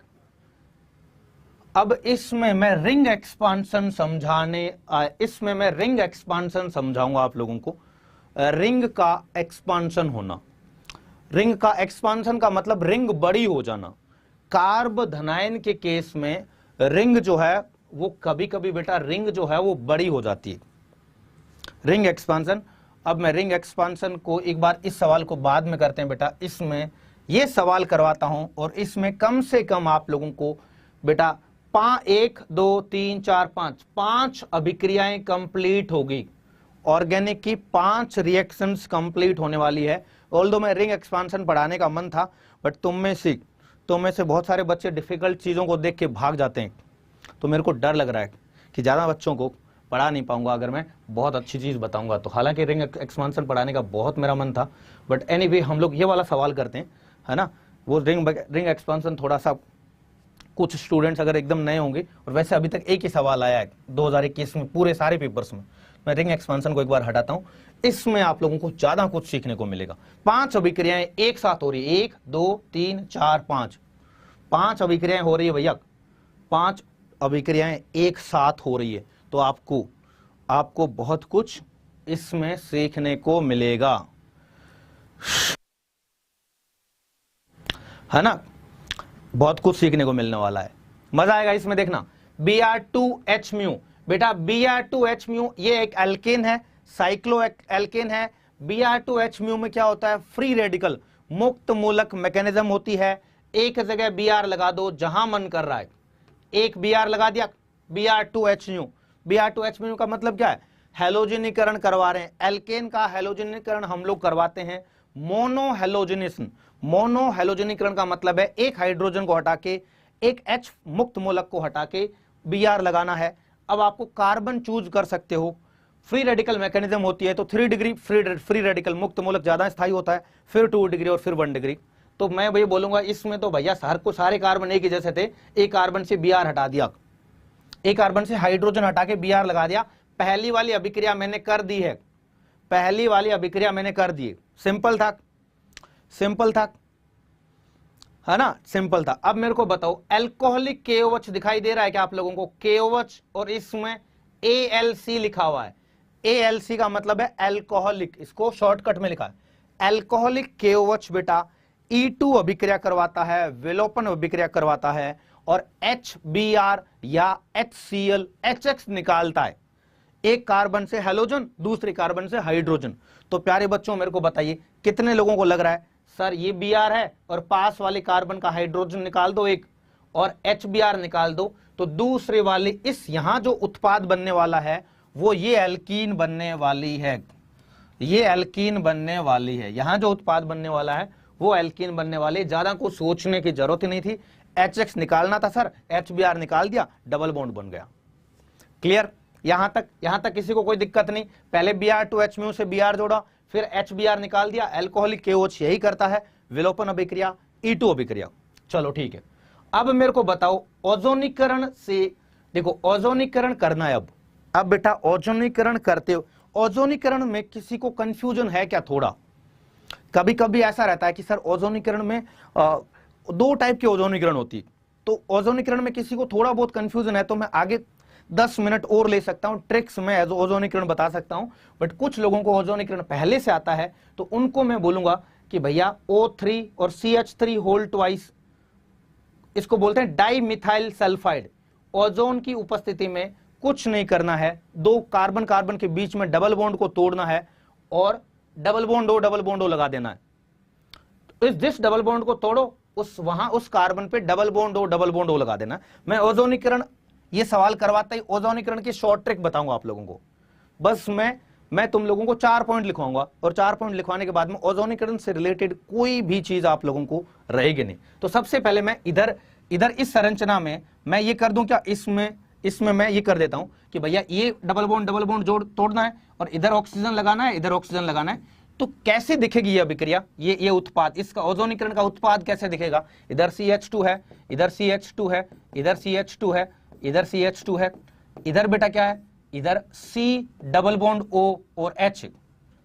अब इसमें मैं रिंग एक्सपांशन समझाऊंगा आप लोगों को। रिंग का एक्सपांशन होना, रिंग का एक्सपांशन का मतलब रिंग बड़ी हो जाना। कार्ब धनायन के केस में रिंग जो है वो कभी कभी बेटा रिंग जो है वो बड़ी हो जाती है, रिंग एक्सपांशन। अब मैं रिंग एक्सपांशन को एक बार, इस सवाल को बाद में करते हैं बेटा, इसमें ये सवाल करवाता हूं, और इसमें कम से कम आप लोगों को बेटा 1 2 3 4 5 अभिक्रियाएं कंप्लीट होगी। ऑर्गेनिक की 5 रिएक्शंस कंप्लीट होने वाली है। ऑल्दो मैं रिंग एक्सपांशन पढ़ाने का मन था, बट तुम में से बहुत सारे बच्चे डिफिकल्ट चीजों को देख के भाग जाते हैं, तो मेरे को डर लग रहा है कि ज्यादा बच्चों को पढ़ा नहीं पाऊंगा अगर मैं बहुत अच्छी चीज बताऊंगा तो। हालांकि रिंग एक्सपांशन पढ़ाने का बहुत मेरा मन था, बट एनीवे हम लोग ये वाला सवाल करते हैं, है ना। वो रिंग एक्सपांशन थोड़ा सा, कुछ स्टूडेंट्स अगर एकदम नए होंगे, और वैसे अभी तक एक ही सवाल आया है 2021 में पूरे सारे पेपर्स में, मैं रिंग एक्सपांशन को एक बार हटाता हूं। इसमें आप लोगों को ज्यादा कुछ सीखने को मिलेगा। 5 अभिक्रियाएं एक साथ हो रही है, 1 2 3 4 5 अभिक्रियाएं हो रही है भैया, 5 अभिक्रियाएं एक साथ हो रही है, तो आपको बहुत कुछ इसमें सीखने को मिलेगा, है ना। बहुत कुछ सीखने को मिलने वाला है, मजा आएगा इसमें। देखना Br2H म्यू, बेटा Br2H म्यू ये एक एल्केन है, साइक्लो एल्केन है। Br2H म्यू में क्या होता है, फ्री रेडिकल मुक्त मूलक मैकेनिज्म होती है। एक जगह Br लगा दो जहां मन कर रहा है, एक Br लगा दिया, Br2H म्यू। Br2H म्यू का मतलब क्या है, हेलोजनीकरण करवा रहे हैं। एल्केन का हेलोजनीकरण हम लोग करवाते हैं मोनोहेलोजनेशन। मोनोहेलोजनीकरण का मतलब है एक हाइड्रोजन को हटा के एक H मुक्त मूलक को हटा के Br लगाना है। अब आपको कार्बन चूज कर सकते हो, फ्री रेडिकल मैकेनिज्म होती है तो 3 डिग्री फ्री रेडिकल मुक्त मूलक ज्यादा स्थायी होता है, फिर 2 डिग्री और फिर 1 डिग्री। तो मैं भैया बोलूंगा इसमें तो भैया सारे कार्बन एक ही जैसे थे, एक कार्बन से Br हटा दिया, एक कार्बन से हाइड्रोजन हटा के Br लगा दिया। पहली वाली अभिक्रिया मैंने कर दी है, पहली वाली अभिक्रिया मैंने कर दी। सिंपल था, सिंपल था, है ना, सिंपल था। अब मेरे को बताओ एल्कोहलिक KOH दिखाई दे रहा है क्या आप लोगों को? KOH और इसमें ALC लिखा हुआ है। ALC का मतलब है एल्कोहलिक, इसको शॉर्टकट में लिखा है एल्कोहलिक KOH बेटा E2 अभिक्रिया करवाता है, विलोपन अभिक्रिया करवाता है और HBr या HCl HX निकालता है। एक कार्बन से हैलोजन, दूसरे कार्बन से हाइड्रोजन। तो प्यारे बच्चों मेरे को बताइए कितने लोगों को लग रहा है सर ये Br है और पास वाले कार्बन का हाइड्रोजन निकाल दो एक और HBr निकाल दो, तो दूसरे वाले इस यहां जो उत्पाद बनने वाला है वो ये एल्कीन बनने वाली है, ये एल्कीन बनने वाली है। यहां जो उत्पाद बनने वाला है वो एल्कीन बनने वाली। ज्यादा कुछ सोचने की जरूरत ही नहीं थी, HX निकालना था सर, HBr निकाल दिया, डबल बॉन्ड बन गया। क्लियर? यहां तक किसी को कोई दिक्कत नहीं। पहले Br2H म्यू से Br जोड़ा, फिर HBr निकाल दिया। एल्कोहलिक KOH यही करता है, विलोपन अभिक्रिया, E2 अभिक्रिया। चलो ठीक है, अब मेरे को बताओ ओजोनीकरण से, देखो ओजोनीकरण करना है। अब बेटा ओजोनीकरण करते हो, ओजोनीकरण में किसी को कंफ्यूजन है क्या? थोड़ा कभी कभी ऐसा रहता है कि सर ओजोनीकरण में 2 टाइप की ओजोनीकरण होती है, तो ओजोनीकरण में किसी को थोड़ा बहुत कंफ्यूजन है तो मैं आगे 10 मिनट और ले सकता हूं, ट्रिक्स में ओजोनीकरण बता सकता हूं। बट कुछ लोगों को ओजोनीकरण पहले से आता है तो उनको मैं बोलूंगा कि भैया O3 और CH3 होल ट्वाइस, इसको बोलते हैं डाई मिथाइल सल्फाइड। ओजोन की उपस्थिति में कुछ नहीं करना है, 2 कार्बन कार्बन के बीच में डबल बॉन्ड को तोड़ना है और डबल बॉन्ड O लगा देना है। तो जिस डबल बॉन्ड को तोड़ो उस कार्बन पे डबल बॉन्ड O लगा देना। मैं ओजोनीकरण ये सवाल करवाता ही ओजोनीकरण की शॉर्ट ट्रिक बताऊंगा आप लोगों को। बस मैं तुम लोगों को 4 पॉइंट लिखवाऊंगा और 4 पॉइंट लिखवाने के बाद में ओजोनीकरण से रिलेटेड कोई भी चीज आप लोगों को रहेगी नहीं। तो सबसे पहले मैं इधर इस संरचना में मैं ये कर दूं क्या, इसमें मैं ये कर देता हूं कि भैया ये डबल बॉन्ड जोड़ तोड़ना है और इधर ऑक्सीजन लगाना है, इधर ऑक्सीजन लगाना है। तो कैसे दिखेगी ये अभिक्रिया, ये उत्पाद, इसका ओजोनीकरण का उत्पाद कैसे दिखेगा? इधर CH2 है, इधर CH2 है, इधर CH2 है, इधर CH2 है, इधर बेटा क्या है, इधर C डबल बॉन्ड O और H।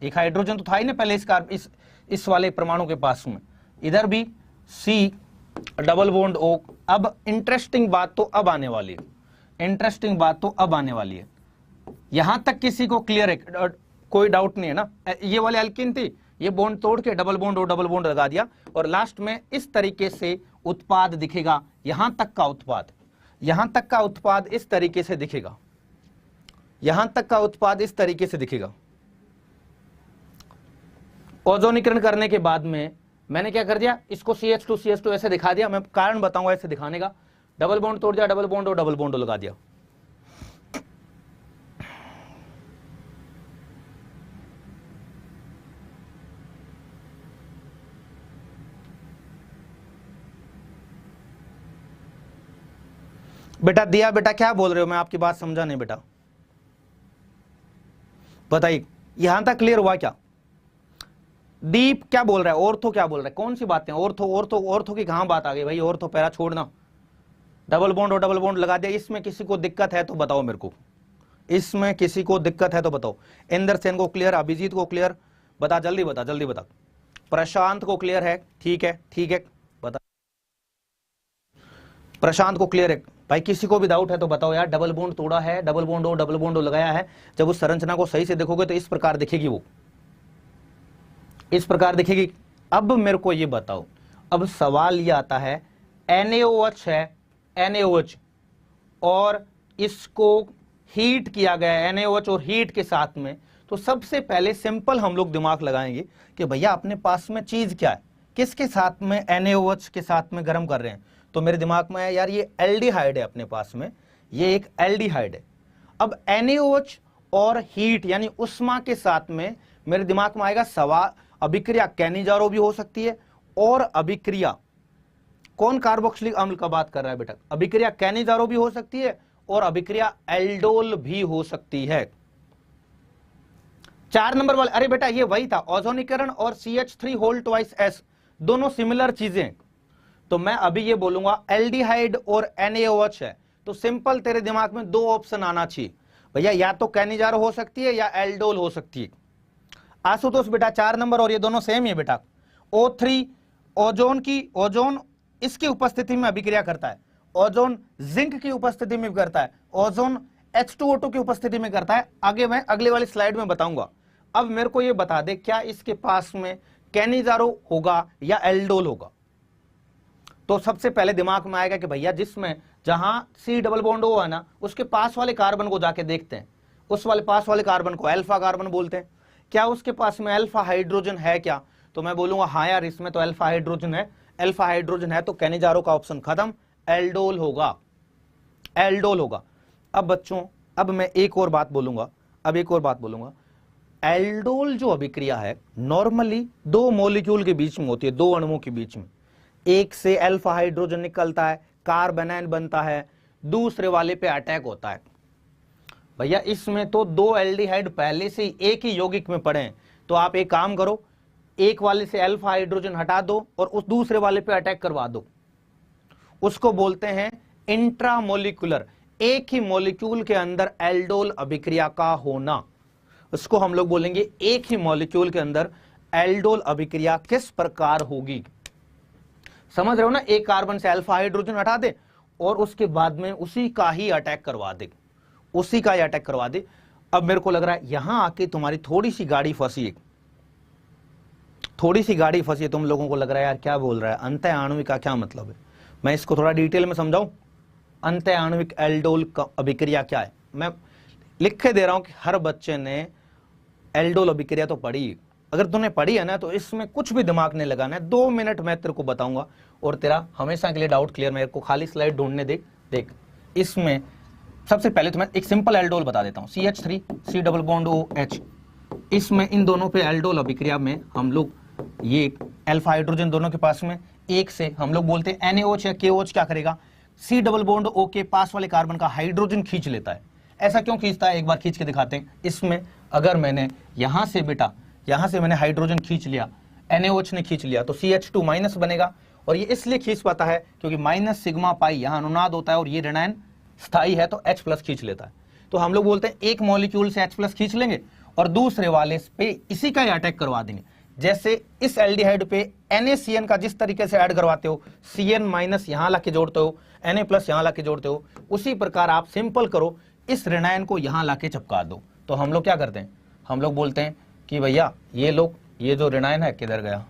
एक हाइड्रोजन तो था ही ना पहले इस वाले परमाणु के पास में, इधर भी C डबल बॉन्ड O। अब इंटरेस्टिंग बात तो अब आने वाली है, इंटरेस्टिंग बात तो अब आने वाली है। यहां तक किसी को क्लियर है? कोई डाउट नहीं है ना? ये वाली एल्कीन थी, ये बॉन्ड तोड़ के डबल बॉन्ड लगा दिया और लास्ट में इस तरीके से उत्पाद दिखेगा। यहां तक का उत्पाद इस तरीके से दिखेगा, यहां तक का उत्पाद इस तरीके से दिखेगा। ओजोनीकरण करने के बाद में मैंने क्या कर दिया, इसको CH2 ऐसे दिखा दिया। मैं कारण बताऊंगा ऐसे दिखाने का। डबल बॉन्ड तोड़ दिया, डबल बॉन्ड लगा दिया। बेटा दिया, बेटा क्या बोल रहे हो? मैं आपकी बात समझा नहीं बेटा, बताइए। यहां तक क्लियर हुआ क्या? दीप क्या बोल रहा है? ऑर्थो क्या बोल रहा है? कौन सी बातें? ऑर्थो की कहां बात आ गई भाई? ऑर्थो पैरा छोड़ना, डबल बॉन्ड लगा दिया। इसमें किसी को दिक्कत है तो बताओ मेरे को, इसमें किसी को दिक्कत है तो बताओ। इंदर सेन को क्लियर, अभिजीत को क्लियर, बता जल्दी बता। प्रशांत को क्लियर है? ठीक है बता। प्रशांत को क्लियर है भाई? किसी को भी डाउट है तो बताओ यार। डबल बॉन्ड तोड़ा है, डबल बॉन्ड लगाया है। जब उस संरचना को सही से देखोगे तो इस प्रकार दिखेगी, वो इस प्रकार दिखेगी। अब मेरे को ये बताओ, अब सवाल ये आता है NaOH है, NaOH और इसको हीट किया गया है, NaOH और हीट के साथ में। तो सबसे पहले सिंपल हम लोग दिमाग लगाएंगे कि भैया अपने पास में चीज क्या है, किसके साथ में, NaOH के साथ में गर्म कर रहे हैं। तो मेरे दिमाग में है यार ये एल्डिहाइड है अपने पास में, ये एक एल्डिहाइड है। अब NaOH और हीट यानी उष्मा के साथ में मेरे दिमाग में आएगा सवाल, अभिक्रिया कैनिजारो भी हो सकती है और अभिक्रिया कौन कार्बोक्सिलिक अम्ल का बात कर रहा है बेटा? अभिक्रिया कैनिजारो भी हो सकती है और अभिक्रिया एल्डोल भी हो सकती है। 4 नंबर वाले, अरे बेटा ये वही था, ओजोनीकरण और CH3 होल ट्वाइस S दोनों सिमिलर चीजें। तो मैं अभी ये बोलूंगा एल्डिहाइड और NaOH है, तो सिंपल तेरे दिमाग में 2 ऑप्शन आना चाहिए भैया, या तो कैनिजारो हो सकती है या एल्डोल हो सकती है। आशुतोष बेटा 4 नंबर, और ये दोनों सेम ही है बेटा। O3 ओजोन इसकी उपस्थिति में अभिक्रिया करता है, ओजोन जिंक की उपस्थिति में करता है, ओजोन H2O2 की उपस्थिति में करता है। आगे मैं अगले वाली स्लाइड में बताऊंगा। अब मेरे को ये बता दे, क्या इसके पास में कैनिजारो होगा या एल्डोल होगा? तो सबसे पहले दिमाग में आएगा कि भैया जिसमें जहां C डबल बॉन्ड O है ना, उसके पास वाले कार्बन को जाके देखते हैं, उस वाले पास वाले कार्बन को अल्फा कार्बन बोलते हैं। क्या उसके पास में अल्फा हाइड्रोजन है क्या? तो मैं बोलूंगा हाँ यार, इसमें तो अल्फा हाइड्रोजन है। अल्फा हाइड्रोजन है तो कैनिजारो का ऑप्शन खत्म, एल्डोल होगा, एल्डोल होगा। अब बच्चों, अब मैं एक और बात बोलूंगा, एल्डोल जो अभिक्रिया है नॉर्मली 2 मॉलिक्यूल के बीच में होती है, 2 अणुओं के बीच में। एक से अल्फा हाइड्रोजन निकलता है, कार्बोनाइन बनता है, दूसरे वाले पे अटैक होता है। भैया इसमें तो 2 एल्डिहाइड पहले से ही एक ही यौगिक में पड़े हैं, तो आप एक काम करो, एक वाले से अल्फा हाइड्रोजन हटा दो और उस दूसरे वाले पे अटैक करवा दो। उसको बोलते हैं इंट्रामोलिकुलर, एक ही मॉलिक्यूल के अंदर एल्डोल अभिक्रिया का होना। उसको हम लोग बोलेंगे एक ही मॉलिक्यूल के अंदर एल्डोल अभिक्रिया किस प्रकार होगी। समझ रहे हो ना? एक कार्बन से अल्फा हाइड्रोजन हटा दे और उसके बाद में उसी का ही अटैक करवा दे, उसी का ही अटैक करवा दे। अब मेरे को लग रहा है यहां आके तुम्हारी थोड़ी सी गाड़ी फंसी है, थोड़ी सी गाड़ी फंसी है। तुम लोगों को लग रहा है यार क्या बोल रहा है, अंतः आणविक का क्या मतलब है? मैं इसको थोड़ा डिटेल में समझाऊं। अंतः आणविक एल्डोल का अभिक्रिया क्या है? मैं लिख के दे रहा हूं कि हर बच्चे ने एल्डोल अभिक्रिया तो पढ़ी है। अगर तूने पढ़ी है ना तो इसमें कुछ भी दिमाग नहीं लगाना है। 2 मिनट मैं तेरे को बताऊंगा और तेरा हमेशा के लिए डाउट क्लियर। मेरे को खाली स्लाइड ढूंढने दे। देख, इसमें सबसे पहले तो मैं एक सिंपल एल्डोल बता देता हूं, CH3 C double bond OH। इसमें इन दोनों पे एल्डोल अभिक्रिया में हम लोग ये अल्फा हाइड्रोजन दोनों के पास में एक से हम लोग बोलते हैं NaOH या KOH क्या करेगा, C डबल बॉन्ड O के पास वाले कार्बन का हाइड्रोजन खींच लेता है। ऐसा क्यों खींचता है, एक बार खींच के दिखाते हैं। इसमें अगर मैंने यहां से बेटा, यहां से मैंने हाइड्रोजन खींच लिया, NaOH ने खींच लिया, तो CH2 माइनस बनेगा। और ये इसलिए खींच पाता है क्योंकि माइनस सिग्मा पाई यहां अनुनाद होता है और ये ऋणायन स्थायी है तो H+ खींच लेता है। तो हम लोग बोलते हैं एक मॉलिक्यूल से H+ खींच लेंगे और दूसरे वाले पे इसी का ही अटैक करवा देंगे। जैसे इस एल्डिहाइड पे NaCN का जिस तरीके से ऐड करवाते हो, Cn माइनस यहां ला के जोड़ते हो, Na+ यहां ला के जोड़ते हो, उसी प्रकार आप सिंपल करो, इस ऋणायन को यहां ला के चिपका दो। तो हम लोग क्या करते हैं, हम लोग बोलते हैं कि भैया ये लोग, ये जो ऋणायन है किधर गया,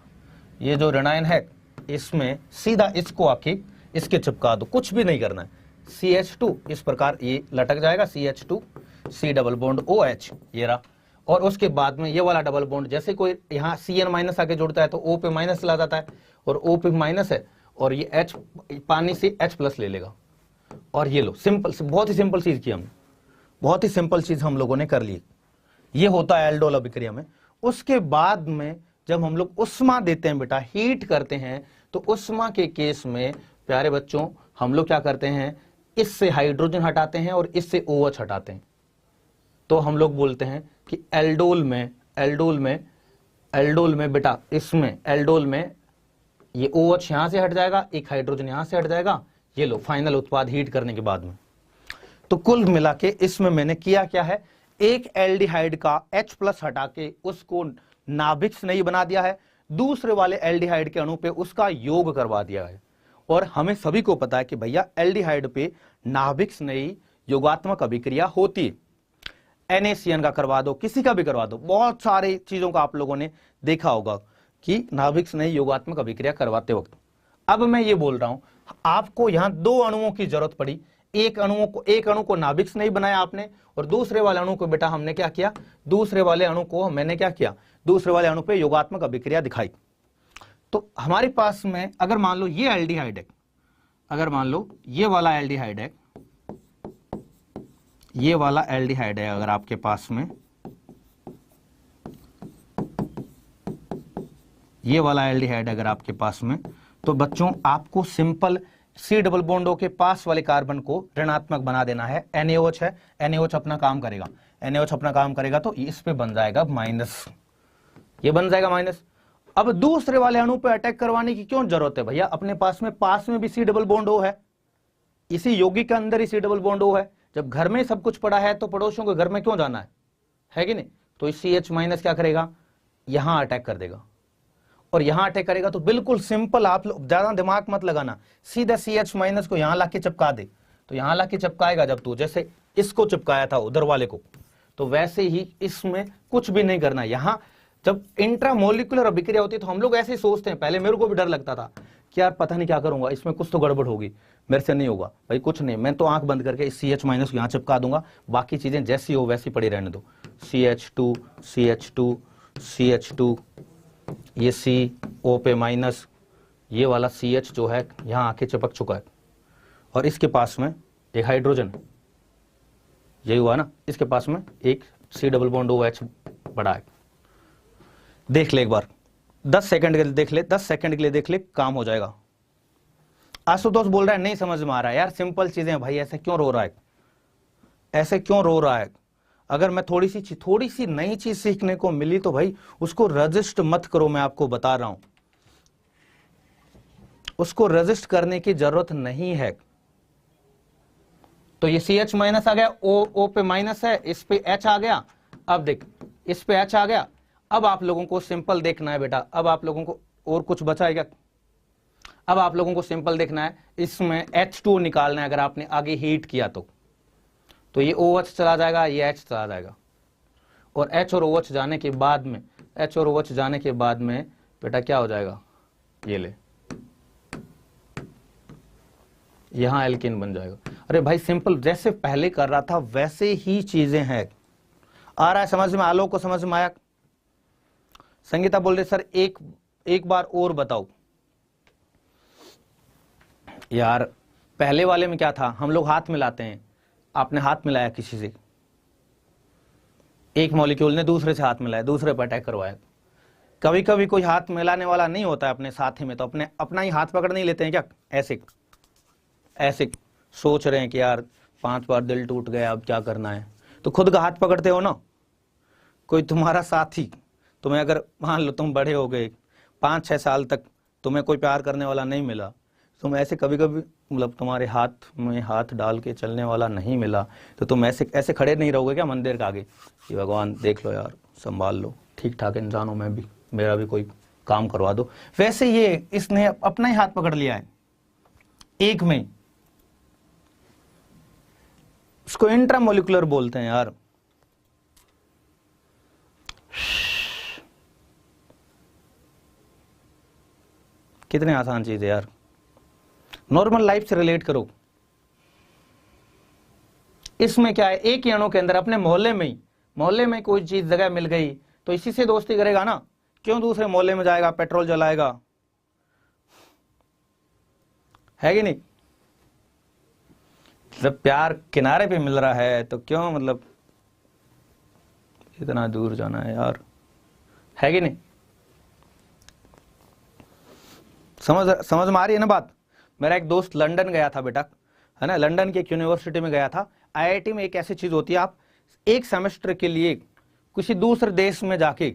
ये जो ऋणायन है इसमें सीधा इसको आके इसके चिपका दो, कुछ भी नहीं करना है। CH2 इस प्रकार ये लटक जाएगा, CH2 C double bond OH ये रहा। और उसके बाद में ये वाला डबल बॉन्ड, जैसे कोई यहाँ Cn माइनस आके जुड़ता है तो O पे माइनस ला जाता है और O पे माइनस है और ये H पानी से H+ ले लेगा। और ये लो, सिंपल, बहुत ही सिंपल चीज की हमने, बहुत ही सिंपल चीज हम लोगों ने कर ली। ये होता है एल्डोल अभिक्रिया में। उसके बाद में जब हम लोग उष्मा देते हैं बेटा, हीट करते हैं, तो उष्मा के केस में प्यारे बच्चों हम लोग क्या करते हैं, इससे हाइड्रोजन हटाते हैं और इससे OH हटाते हैं। तो हम लोग बोलते हैं कि एल्डोल में बेटा, इसमें एल्डोल में ये OH यहां से हट जाएगा, एक हाइड्रोजन यहां से हट जाएगा। ये लो फाइनल उत्पाद हीट करने के बाद में। तो कुल मिला के इसमें मैंने किया क्या है, एक एल्डिहाइड का H+ हटा के उसको नाभिक स्नेही बना दिया है, दूसरे वाले एल्डिहाइड के अणु पे उसका योग करवा दिया है। और हमें सभी को पता है कि भैया एल्डिहाइड पे नाभिक स्नेही योगात्मक अभिक्रिया होती है। NaCN का करवा दो, किसी का भी करवा दो, बहुत सारे चीजों का आप लोगों ने देखा होगा कि नाभिक स्नेही योगात्मक अभिक्रिया करवाते वक्त। अब मैं ये बोल रहा हूं, आपको यहां 2 अणुओं की जरूरत पड़ी। एक अणु को नाभिक स्नेही बनाया आपने और दूसरे वाले अणु को बेटा हमने क्या किया, दूसरे वाले अणु को मैंने क्या किया, दूसरे वाले अणु पे योगात्मक अभिक्रिया दिखाई। तो हमारे पास में अगर मान लो ये एल्डिहाइड है, अगर मान लो ये वाला एल्डिहाइड है, ये वाला एल्डिहाइड है अगर आपके पास में, ये वाला एल्डिहाइड अगर आपके पास में, तो बच्चों आपको सिंपल सी डबल बॉन्डों के पास वाले कार्बन को ऋणात्मक बना देना है। NaOH है, NaOH अपना काम करेगा, NaOH अपना काम करेगा तो इस पे बन जाएगा माइनस, ये बन जाएगा माइनस। अब दूसरे वाले अणु पे अटैक करवाने की क्यों जरूरत है भैया, अपने पास में भी सी डबल बॉन्ड O है, इसी यौगिक के अंदर ही सी डबल बॉन्ड O है। जब घर में सब कुछ पड़ा है तो पड़ोसियों के घर में क्यों जाना है कि नहीं। तो इस CH माइनस क्या करेगा, यहां अटैक कर देगा, और यहां अटैक करेगा तो बिल्कुल सिंपल, आप लोग ज्यादा दिमाग मत लगाना, सीधा CH माइनस को यहां लाके चिपका दे। तो यहां लाके चिपकाएगा जब तू, जैसे इसको चिपकाया था उधर वाले को, तो वैसे ही इसमें कुछ भी नहीं करना। यहां जब इंट्रामोलिकुलर अभिक्रिया होती है तो हम लोग ऐसे ही सोचते हैं, पहले मेरे को भी डर लगता था कि यार पता नहीं क्या करूंगा, इसमें कुछ तो गड़बड़ होगी, मेरे से नहीं होगा। भाई कुछ नहीं, मैं तो आंख बंद करके इस CH माइनस को यहां चिपका दूंगा, बाकी चीजें जैसी हो वैसी पड़ी रहने दो। CH2 CH2 CH2, ये CO पे माइनस, ये वाला CH जो है यहां आके चिपक चुका है, और इसके पास में एक हाइड्रोजन, यही हुआ ना, इसके पास में एक C डबल बॉन्ड OH बड़ा है। देख ले एक बार, 10 सेकंड के लिए देख ले, 10 सेकंड के लिए देख ले, काम हो जाएगा। आशुतोष बोल रहा है नहीं समझ में आ रहा है। यार सिंपल चीजें भाई, ऐसे क्यों रो रहा है, ऐसे क्यों रो रहा है। अगर मैं थोड़ी सी नई चीज सीखने को मिली तो भाई उसको रजिस्ट मत करो, मैं आपको बता रहा हूं, उसको रजिस्ट करने की जरूरत नहीं है। तो ये CH माइनस आ गया, O पे माइनस है, इस पे H आ गया। अब देख इस पे H आ गया। अब आप लोगों को सिंपल देखना है बेटा, अब आप लोगों को और कुछ बचा है क्या, अब आप लोगों को सिंपल देखना है, इसमें H2 निकालना है। अगर आपने आगे हीट किया तो ये OH चला जाएगा, ये H चला जाएगा, और H और OH जाने के बाद में, H और OH जाने के बाद में बेटा क्या हो जाएगा, ये ले, यहां एल्केन बन जाएगा। अरे भाई सिंपल, जैसे पहले कर रहा था वैसे ही चीजें हैं। आ रहा है समझ में, आलोक को समझ में आया। संगीता बोल रही सर एक बार और बताओ। यार पहले वाले में क्या था, हम लोग हाथ मिलाते हैं, आपने हाथ मिलाया किसी से, एक मॉलिक्यूल ने दूसरे से हाथ मिलाया, दूसरे पर अटैक करवाया। कभी कभी कोई हाथ मिलाने वाला नहीं होता है अपने साथी में, तो अपना ही हाथ पकड़ नहीं लेते हैं क्या, ऐसे सोच रहे हैं कि यार 5 बार दिल टूट गया, अब क्या करना है, तो खुद का हाथ पकड़ते हो ना। कोई तुम्हारा साथी, तुम्हें अगर मान लो तुम बड़े हो गए, 5-6 साल तक तुम्हें कोई प्यार करने वाला नहीं मिला, तुम ऐसे कभी कभी मतलब तुम्हारे हाथ में हाथ डाल के चलने वाला नहीं मिला, तो तुम ऐसे खड़े नहीं रहोगे क्या मंदिर के आगे कि भगवान देख लो यार, संभाल लो, ठीक ठाक इंसान हूं मैं भी, मेरा भी कोई काम करवा दो। वैसे ये इसने अपना ही हाथ पकड़ लिया है एक में, उसको इंट्रामोलिकुलर बोलते हैं यार। कितने आसान चीज है यार, नॉर्मल लाइफ से रिलेट करो। इसमें क्या है, एक ही अणु के अंदर अपने मोहल्ले में कोई चीज जगह मिल गई तो इसी से दोस्ती करेगा ना, क्यों दूसरे मोहल्ले में जाएगा, पेट्रोल जलाएगा, है कि नहीं। जब प्यार किनारे पे मिल रहा है तो क्यों मतलब इतना दूर जाना है यार, है कि नहीं। समझ में आ रही है ना बात। मेरा एक दोस्त लंदन गया था बेटा, है ना, लंदन की एक यूनिवर्सिटी में गया था। IIT में एक ऐसी चीज होती है, आप एक सेमेस्टर के लिए किसी दूसरे देश में जाके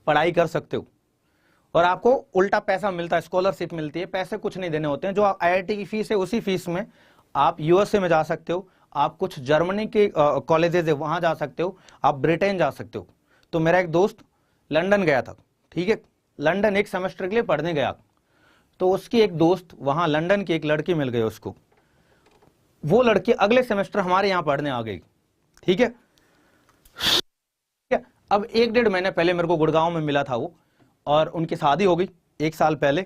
पढ़ाई कर सकते हो और आपको उल्टा पैसा मिलता है, स्कॉलरशिप मिलती है, पैसे कुछ नहीं देने होते हैं। जो IIT की फीस है उसी फीस में आप USA में जा सकते हो, आप कुछ जर्मनी के कॉलेजेस है वहां जा सकते हो, आप ब्रिटेन जा सकते हो। तो मेरा एक दोस्त लंदन गया था, ठीक है, लंदन एक सेमेस्टर के लिए पढ़ने गया, तो उसकी एक दोस्त वहां लंदन की एक लड़की मिल गई उसको, वो लड़की अगले सेमेस्टर हमारे यहां पढ़ने आ गई, ठीक है। अब 1-1.5 महीने पहले मेरे को गुड़गांव में मिला था वो, और उनकी शादी हो गई 1 साल पहले,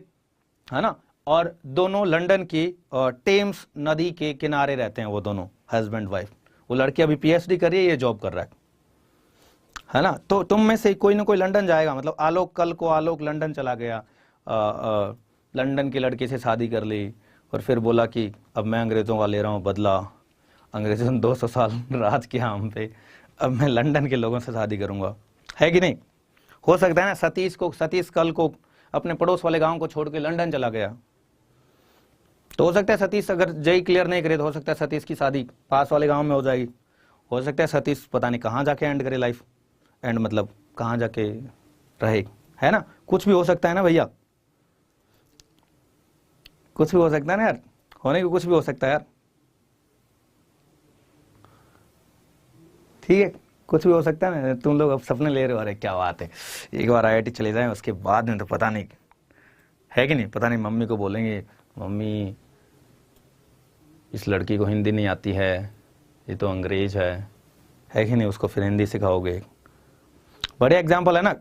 है ना, और दोनों लंदन की टेम्स नदी के किनारे रहते हैं वो दोनों, हस्बैंड वाइफ। वो लड़की अभी PhD कर रही है, ये जॉब कर रहा है ना। तो तुम में से कोई ना कोई लंदन जाएगा, मतलब आलोक, कल को आलोक लंदन चला गया, लंदन की लड़की से शादी कर ली और फिर बोला कि अब मैं अंग्रेज़ों का ले रहा हूँ बदला, अंग्रेज़ों ने 200 साल राज किया हम पे, अब मैं लंदन के लोगों से शादी करूँगा, है कि नहीं। हो सकता है ना, सतीश कल को अपने पड़ोस वाले गांव को छोड़ के लंदन चला गया, तो हो सकता है सतीश अगर जेई क्लियर नहीं करे तो हो सकता है सतीश की शादी पास वाले गांव में हो जाएगी, हो सकता है सतीश पता नहीं कहाँ जाके एंड करे लाइफ, एंड मतलब कहाँ जाके रहे, है ना, कुछ भी हो सकता है ना भैया, कुछ भी हो सकता है ना यार, होने को कुछ भी हो सकता है यार, ठीक है, कुछ भी हो सकता है ना। तुम लोग अब सपने ले रहे हो, अरे क्या बात है, एक बार आईआईटी चले जाएं उसके बाद में तो पता नहीं है कि नहीं, पता नहीं मम्मी को बोलेंगे मम्मी इस लड़की को हिंदी नहीं आती है, ये तो अंग्रेज है कि नहीं, उसको फिर हिंदी सिखाओगे। बड़े एग्जाम्पल है ना।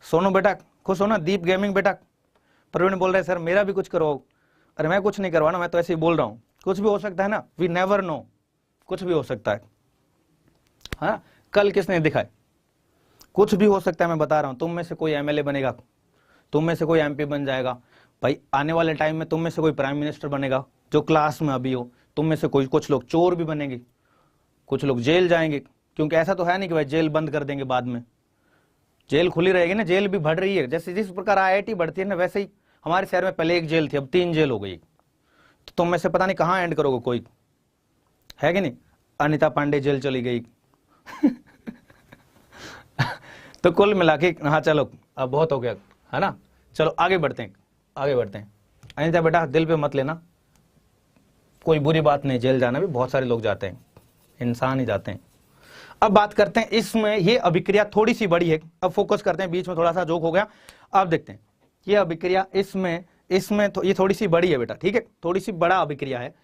सोनू बेटा खुश हो ना, दीप गेमिंग बेटा, प्रवीण बोल रहे सर मेरा भी कुछ करवाओ, अरे मैं कुछ नहीं करवाना, मैं तो ऐसे ही बोल रहा हूँ, कुछ भी हो सकता है ना, वी नेवर नो, कुछ भी हो सकता है, हाँ, कल किसने दिखाए, कुछ भी हो सकता है, मैं बता रहा हूं, तुम में से कोई एमएलए बनेगा, तुम में से कोई एमपी बन जाएगा भाई, आने वाले टाइम में तुम में से कोई प्राइम मिनिस्टर बनेगा जो क्लास में अभी हो, तुम में से कोई, कुछ लोग चोर भी बनेंगे, कुछ लोग जेल जाएंगे, क्योंकि ऐसा तो है नहीं कि भाई जेल बंद कर देंगे बाद में, जेल खुली रहेगी ना, जेल भी बढ़ रही है, जैसे जिस प्रकार आईआईटी बढ़ती है ना, वैसे ही हमारे शहर में पहले एक जेल थी, अब 3 जेल हो गई, तो तुम में से पता नहीं कहाँ एंड करोगे कोई, है कि नहीं, अनिता पांडे जेल चली गई तो कुल मिला के हाँ चलो अब बहुत हो गया, है ना, चलो आगे बढ़ते हैं, आगे बढ़ते हैं। अनिता बेटा दिल पे मत लेना, कोई बुरी बात नहीं, जेल जाना भी बहुत सारे लोग जाते हैं, इंसान ही जाते हैं। अब बात करते हैं इसमें, ये अभिक्रिया थोड़ी सी बड़ी है, अब फोकस करते हैं, बीच में थोड़ा सा जोक हो गया, अब देखते हैं ये अभिक्रिया, इसमें तो ये थोड़ी सी बड़ी है बेटा, ठीक है, थोड़ी सी बड़ा अभिक्रिया है।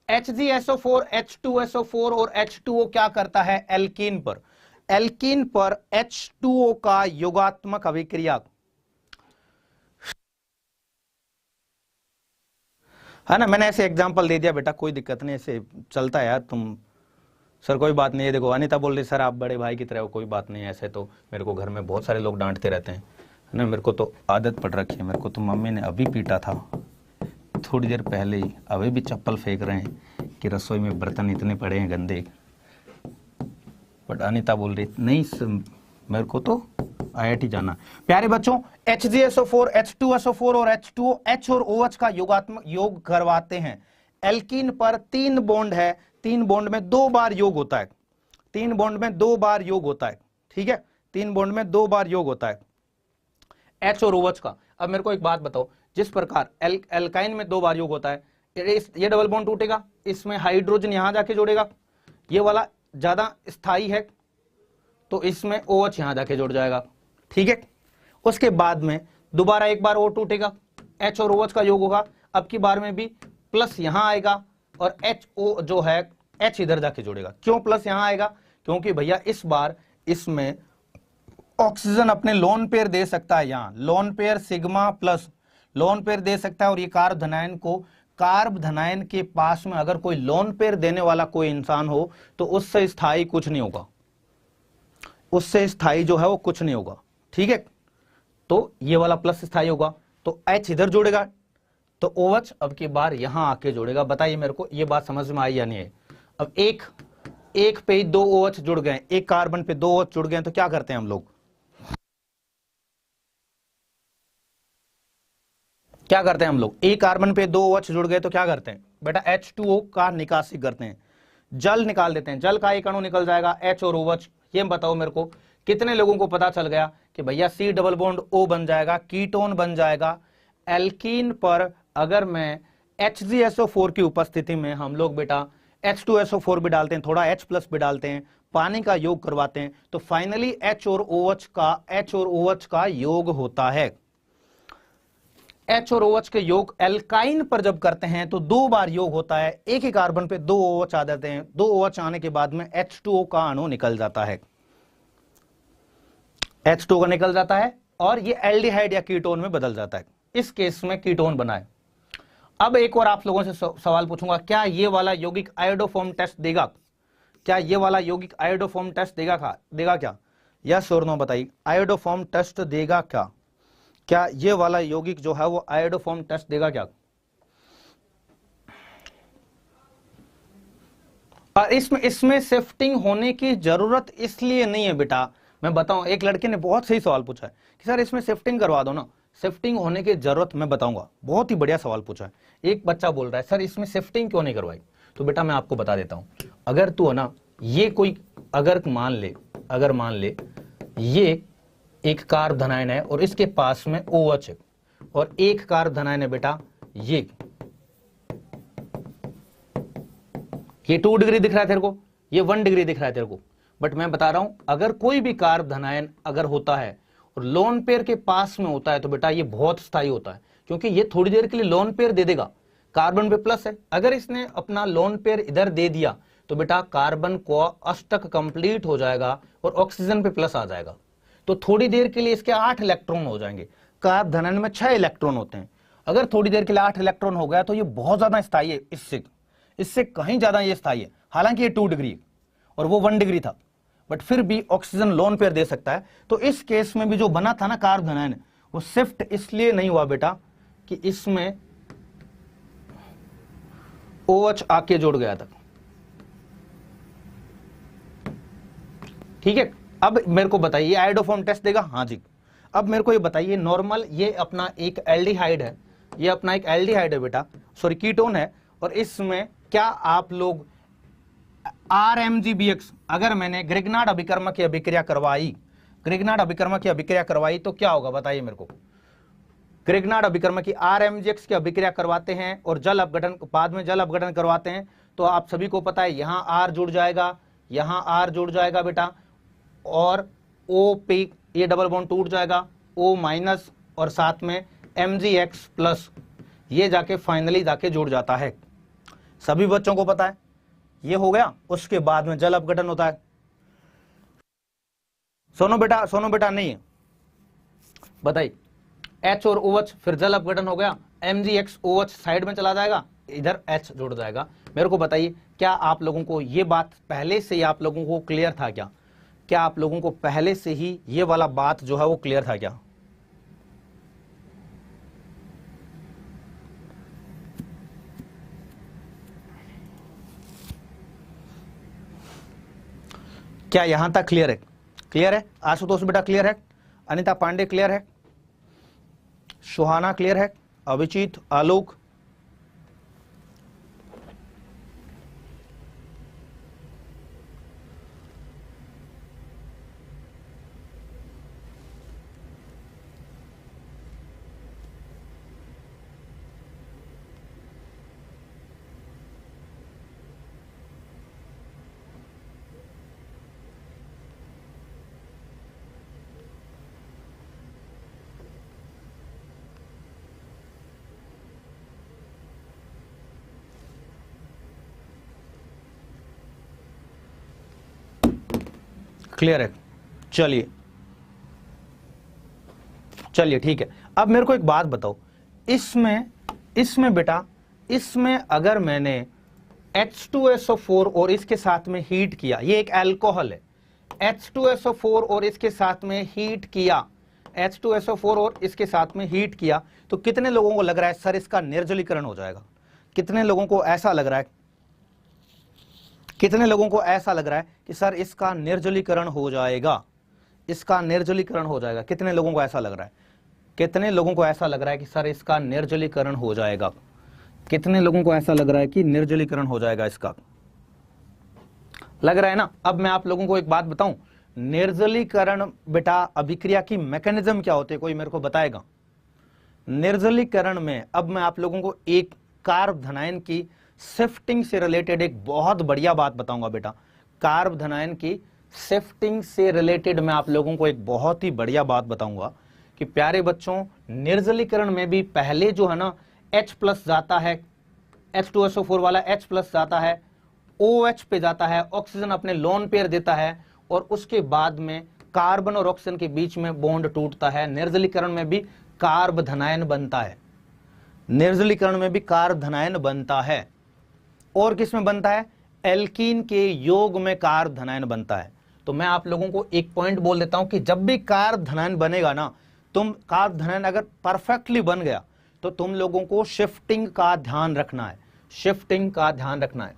HgSO4 H2SO4 और H2O क्या करता है एल्कीन पर, एल्कीन पर H2O का योगात्मक अभिक्रिया, है ना, मैंने ऐसे एग्जांपल दे दिया बेटा, कोई दिक्कत नहीं, ऐसे चलता है यार, तुम सर कोई बात नहीं है, देखो अनिता बोल रही सर आप बड़े भाई की तरह हो, कोई बात नहीं, ऐसे तो मेरे को घर में बहुत सारे लोग डांटते रहते हैं, है ना, मेरे को तो आदत पड़ रखी है, मेरे को तो मम्मी ने अभी पीटा था थोड़ी देर पहले ही, अभी भी चप्पल फेंक रहे हैं कि रसोई में बर्तन इतने पड़े हैं गंदे, बट अनिता बोल रही नहीं मेरे को तो आईआईटी जाना। प्यारे बच्चों HgSO4 H2SO4 और H2O H और OH का योगात्मक योग करवाते हैं। एल्कीन पर 3 बॉन्ड है, 3 बॉन्ड में 2 बार योग होता है, 3 बॉन्ड में 2 बार योग होता है, ठीक है, 3 बॉन्ड में 2 बार योग होता है H और OH का। अब मेरे को एक बात बताओ, जिस प्रकार एल्काइन में 2 बार योग होता है, ये डबल बॉन्ड टूटेगा, इसमें हाइड्रोजन यहां जाके जोड़ेगा, ये वाला ज्यादा स्थायी है तो इसमें OH यहां जाके जुड़ जाएगा, ठीक है, उसके बाद में दोबारा एक बार और टूटेगा, H और OH का योग होगा, अब की बार में भी प्लस यहां आएगा और HO जो है H इधर जाके जुड़ेगा। क्यों प्लस यहां आएगा, क्योंकि भैया इस बार इसमें ऑक्सीजन अपने लोन पेयर दे सकता है, यहां lone pair sigma plus lone pair दे सकता है, और ये कार्ब धनायन को, कार्ब धनायन के पास में अगर कोई लोन पेयर देने वाला कोई इंसान हो तो उससे स्थायी कुछ नहीं होगा, उससे स्थायी जो है वो कुछ नहीं होगा, ठीक है, तो ये वाला प्लस स्थायी होगा, तो H इधर जुड़ेगा, तो OH अब की बार यहां आके जुड़ेगा। बताइए मेरे को ये बात समझ में आई या नहीं है। अब एक पे ही 2 OH जुड़ गए, एक कार्बन पे 2 OH जुड़ गए, तो क्या करते हैं हम लोग, क्या करते हैं हम लोग, एक कार्बन पे 2 OH जुड़ गए तो क्या करते हैं बेटा, H2O का निकासी करते हैं, जल निकाल देते हैं, जल का एक अणु निकल जाएगा H और OH। ये बताओ मेरे को कितने लोगों को पता चल गया कि भैया C डबल बॉन्ड O बन जाएगा, कीटोन बन जाएगा। एल्कीन पर अगर मैं HgSO4 की उपस्थिति में हम लोग बेटा H2SO4 भी डालते हैं, थोड़ा H प्लस भी डालते हैं, पानी का योग करवाते हैं, तो फाइनली H और OH का योग होता है। H और OH के योग एल्काइन पर जब करते हैं तो 2 बार योग होता है, एक ही कार्बन पे 2 OH आ जाते हैं, 2 OH आने के बाद में H2O का अणु निकल जाता है, H2O का निकल जाता है और ये एल्डिहाइड या कीटोन में बदल जाता है। इस केस में कीटोन बनाए। अब एक और आप लोगों से सवाल पूछूंगा, क्या ये वाला यौगिक आयोडोफॉर्म टेस्ट देगा, क्या ये वाला यौगिक आयोडोफॉर्म टेस्ट देगा क्या, यस और नो बताइए, आयोडोफॉर्म टेस्ट देगा क्या ये वाला यौगिक जो है वो आयोडोफॉर्म टेस्ट देगा क्या। और इसमें शिफ्टिंग होने की जरूरत इसलिए नहीं है बेटा, मैं बताऊं, एक लड़के ने बहुत सही सवाल पूछा है कि सर इसमें शिफ्टिंग करवा दो ना, शिफ्टिंग होने की जरूरत मैं बताऊंगा। बहुत ही बढ़िया सवाल पूछा है। एक बच्चा बोल रहा है सर इसमें शिफ्टिंग क्यों नहीं करवाई, तो बेटा मैं आपको बता देता हूं। अगर तू है ना, ये कोई अगर मान ले ये एक कार्ब धनायन है और इसके पास में OH है, और एक कार्ब धनायन है बेटा ये 2 डिग्री दिख रहा है तेरे को, ये 1 डिग्री दिख रहा है तेरे को, बट मैं बता रहा हूं अगर कोई भी कार्ब धनायन अगर होता है और लोन पेयर के पास में होता है तो बेटा ये बहुत स्थायी होता है, क्योंकि ये थोड़ी देर के लिए लोन पेयर दे देगा। कार्बन पे प्लस है, अगर इसने अपना लोन पेयर इधर दे दिया तो बेटा कार्बन को अष्टक कंप्लीट हो जाएगा और ऑक्सीजन पे प्लस आ जाएगा, तो थोड़ी देर के लिए इसके 8 इलेक्ट्रॉन हो जाएंगे। कार्ब धनायन में 6 इलेक्ट्रॉन होते हैं, अगर थोड़ी देर के लिए 8 इलेक्ट्रॉन हो गया तो ये बहुत ज्यादा स्थायी है, इससे कहीं ज्यादा ये स्थायी है। हालांकि ये 2 डिग्री और वो 1 डिग्री था, बट फिर भी ऑक्सीजन लोन पेयर दे सकता है। तो इस केस में भी जो बना था ना कार्ब धनायन, वो शिफ्ट इसलिए नहीं हुआ बेटा कि इसमें OH आके जुड़ गया था। ठीक है, अब मेरे को बताइए आयोडोफॉर्म टेस्ट देगा, हाँ जी। अब मेरे को ये बताइए नॉर्मल ये अपना एक एल्डिहाइड है, ये अपना एक एल्डिहाइड है बेटा, सॉरी कीटोन है, और इसमें क्या आप लोग RMGBX अगर मैंने ग्रिग्नार्ड अभिकर्मक की अभिक्रिया करवाई, तो क्या होगा बताइए मेरे को। ग्रिग्नार्ड अभिकर्मक की RMGX की अभिक्रिया करवाते हैं और जल अपघटन, बाद में जल अपघटन करवाते हैं, तो आप सभी को पता है यहां R जुड़ जाएगा, यहां R जुड़ जाएगा बेटा, और OP ये डबल बॉन्ड टूट जाएगा, O- और साथ में MgX+, ये जाके फाइनली जाके जुड़ जाता है। सभी बच्चों को पता है ये हो गया। उसके बाद में जल अपघटन होता है। सोनो बेटा नहीं है, बताइए H और OH, फिर जल अपघटन हो गया, MgX OH साइड में चला जाएगा, इधर H जुड़ जाएगा। मेरे को बताइए क्या आप लोगों को ये बात पहले से ही आप लोगों को क्लियर था क्या आप लोगों को पहले से ही ये वाला बात जो है वो क्लियर था क्या? क्या यहां तक क्लियर है? आशुतोष बेटा क्लियर है? अनिता पांडे क्लियर है? सुहाना क्लियर है? अभिजीत, आलोक, क्लियर है? चलिए ठीक है। अब मेरे को एक बात बताओ, इसमें बेटा, इसमें अगर मैंने H2SO4 और इसके साथ में हीट किया, ये एक अल्कोहल है, H2SO4 और इसके साथ में हीट किया, H2SO4 और इसके साथ में हीट किया, तो कितने लोगों को लग रहा है सर इसका निर्जलीकरण हो जाएगा? कितने लोगों को ऐसा लग रहा है कि सर इसका निर्जलीकरण हो जाएगा? कितने लोगों को ऐसा लग रहा है? कि सर इसका निर्जलीकरण हो जाएगा? कितने लोगों को ऐसा लग रहा है कि निर्जलीकरण हो जाएगा इसका? लग रहा है ना? अब मैं आप लोगों को एक बात बताऊं, निर्जलीकरण बेटा अभिक्रिया की मैकेनिज्म क्या होती है, कोई मेरे को बताएगा? निर्जलीकरण में अब मैं आप लोगों को एक कार्ब धनायन की शिफ्टिंग से रिलेटेड एक बहुत बढ़िया बात बताऊंगा बेटा। कार्ब धनायन की शिफ्टिंग से रिलेटेड मैं आप लोगों को एक बहुत ही बढ़िया बात बताऊंगा कि प्यारे बच्चों, निर्जलीकरण में भी पहले जो है ना H+ जाता है, H2SO4 वाला H+ जाता है, OH पे जाता है, ऑक्सीजन अपने लोन पेयर देता है, और उसके बाद में कार्बन और ऑक्सीजन के बीच में बॉन्ड टूटता है। निर्जलीकरण में भी कार्ब धनायन बनता है। और किस में बनता है? एल्कीन के योग में कार्ब धनायन बनता है। तो मैं आप लोगों को एक पॉइंट बोल देता हूं कि जब भी कार्ब धनायन बनेगा ना, कार्ब धनायन अगर परफेक्टली बन गया तो तुम लोगों को शिफ्टिंग का ध्यान रखना है।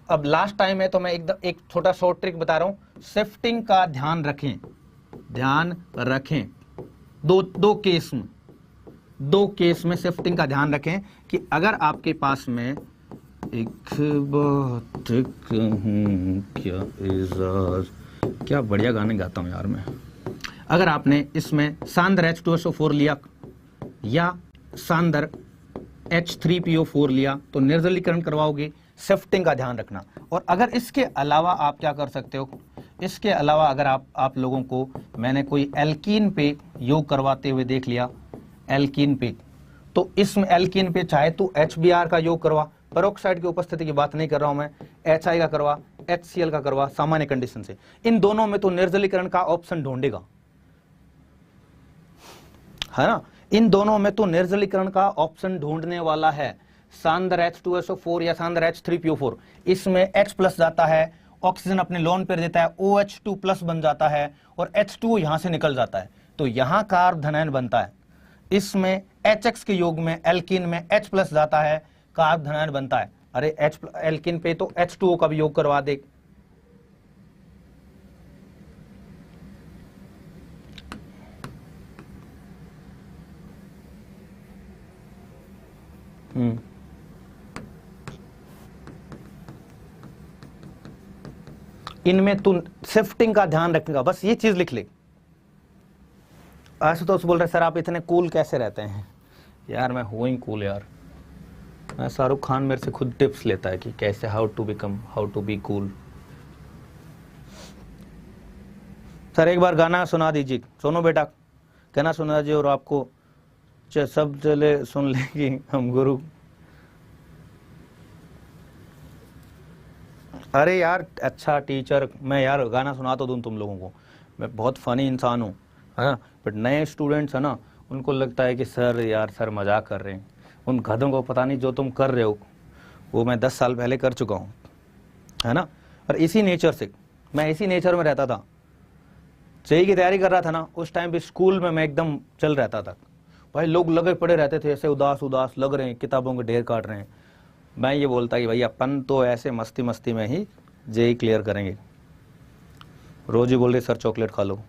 अब लास्ट टाइम है तो मैं एकदम एक छोटा शॉर्ट ट्रिक बता रहा हूं, शिफ्टिंग का ध्यान रखें। दो केस में दो केस में शिफ्टिंग का ध्यान रखें कि अगर आपके पास में एक बात कहूं क्या एजाज, क्या बढ़िया गाने गाता हूं यार मैं। अगर आपने इसमें सांदर H2SO4 लिया या सांदर H3PO4 लिया तो निर्जलीकरण करवाओगे, शिफ्टिंग का ध्यान रखना। और अगर इसके अलावा आप क्या कर सकते हो, इसके अलावा अगर आप लोगों को मैंने कोई एल्कीन पे योग करवाते हुए देख लिया, एल्कीन पे, तो इसमें एल्कीन पे चाहे तो HBr का योग करवा, पेरोक्साइड की उपस्थिति की बात नहीं कर रहा हूं मैं, HI का करवा, HCl का करवा सामान्य कंडीशन से। इन दोनों में तो निर्जलीकरण का ऑप्शन ढूंढेगा, है ना, इन दोनों में तो निर्जलीकरण का ऑप्शन ढूंढने वाला है। सांदर H2SO4 या सांदर H3PO4, इसमें H प्लस जाता है, ऑक्सीजन अपने लोन पेयर देता है, OH2 प्लस बन जाता है और H2O यहां से निकल जाता है, तो यहां कार्ब धनायन बनता है। इसमें HX के योग में एल्कीन में H प्लस जाता है, कार्ब धनायन बनता है। अरे एल्कीन पे तो H2O का भी योग करवा दे। इनमें तू शिफ्टिंग का ध्यान रखेगा, बस ये चीज लिख ले। आशुतोष बोल रहे सर आप इतने कूल कैसे रहते हैं? यार मैं हूँ ही कूल यार, मैं शाहरुख खान मेरे से खुद टिप्स लेता है कि कैसे how to be cool. Sir एक बार गाना सुना दीजिए। सोनो बेटा गाना सुना दीजिए और आपको सब चले सुन लेंगे हम गुरु। अरे यार अच्छा टीचर, मैं यार गाना सुना तो दूं तुम लोगों को, मैं बहुत फनी इंसान हूँ, है ना, बट नए स्टूडेंट्स है ना, उनको लगता है कि सर यार सर मजाक कर रहे हैं। उन गधों को पता नहीं जो तुम कर रहे हो वो मैं 10 साल पहले कर चुका हूँ, है ना। और इसी नेचर से मैं इसी नेचर में रहता था, जेईई की तैयारी कर रहा था ना, उस टाइम भी स्कूल में मैं एकदम चल रहता था भाई। लोग लगे पड़े रहते थे ऐसे उदास उदास लग रहे हैं, किताबों के ढेर काट रहे हैं। मैं ये बोलता कि भाई अपन तो ऐसे मस्ती मस्ती में ही जेईई क्लियर करेंगे। रोज ही बोल रहे सर चॉकलेट खा लो।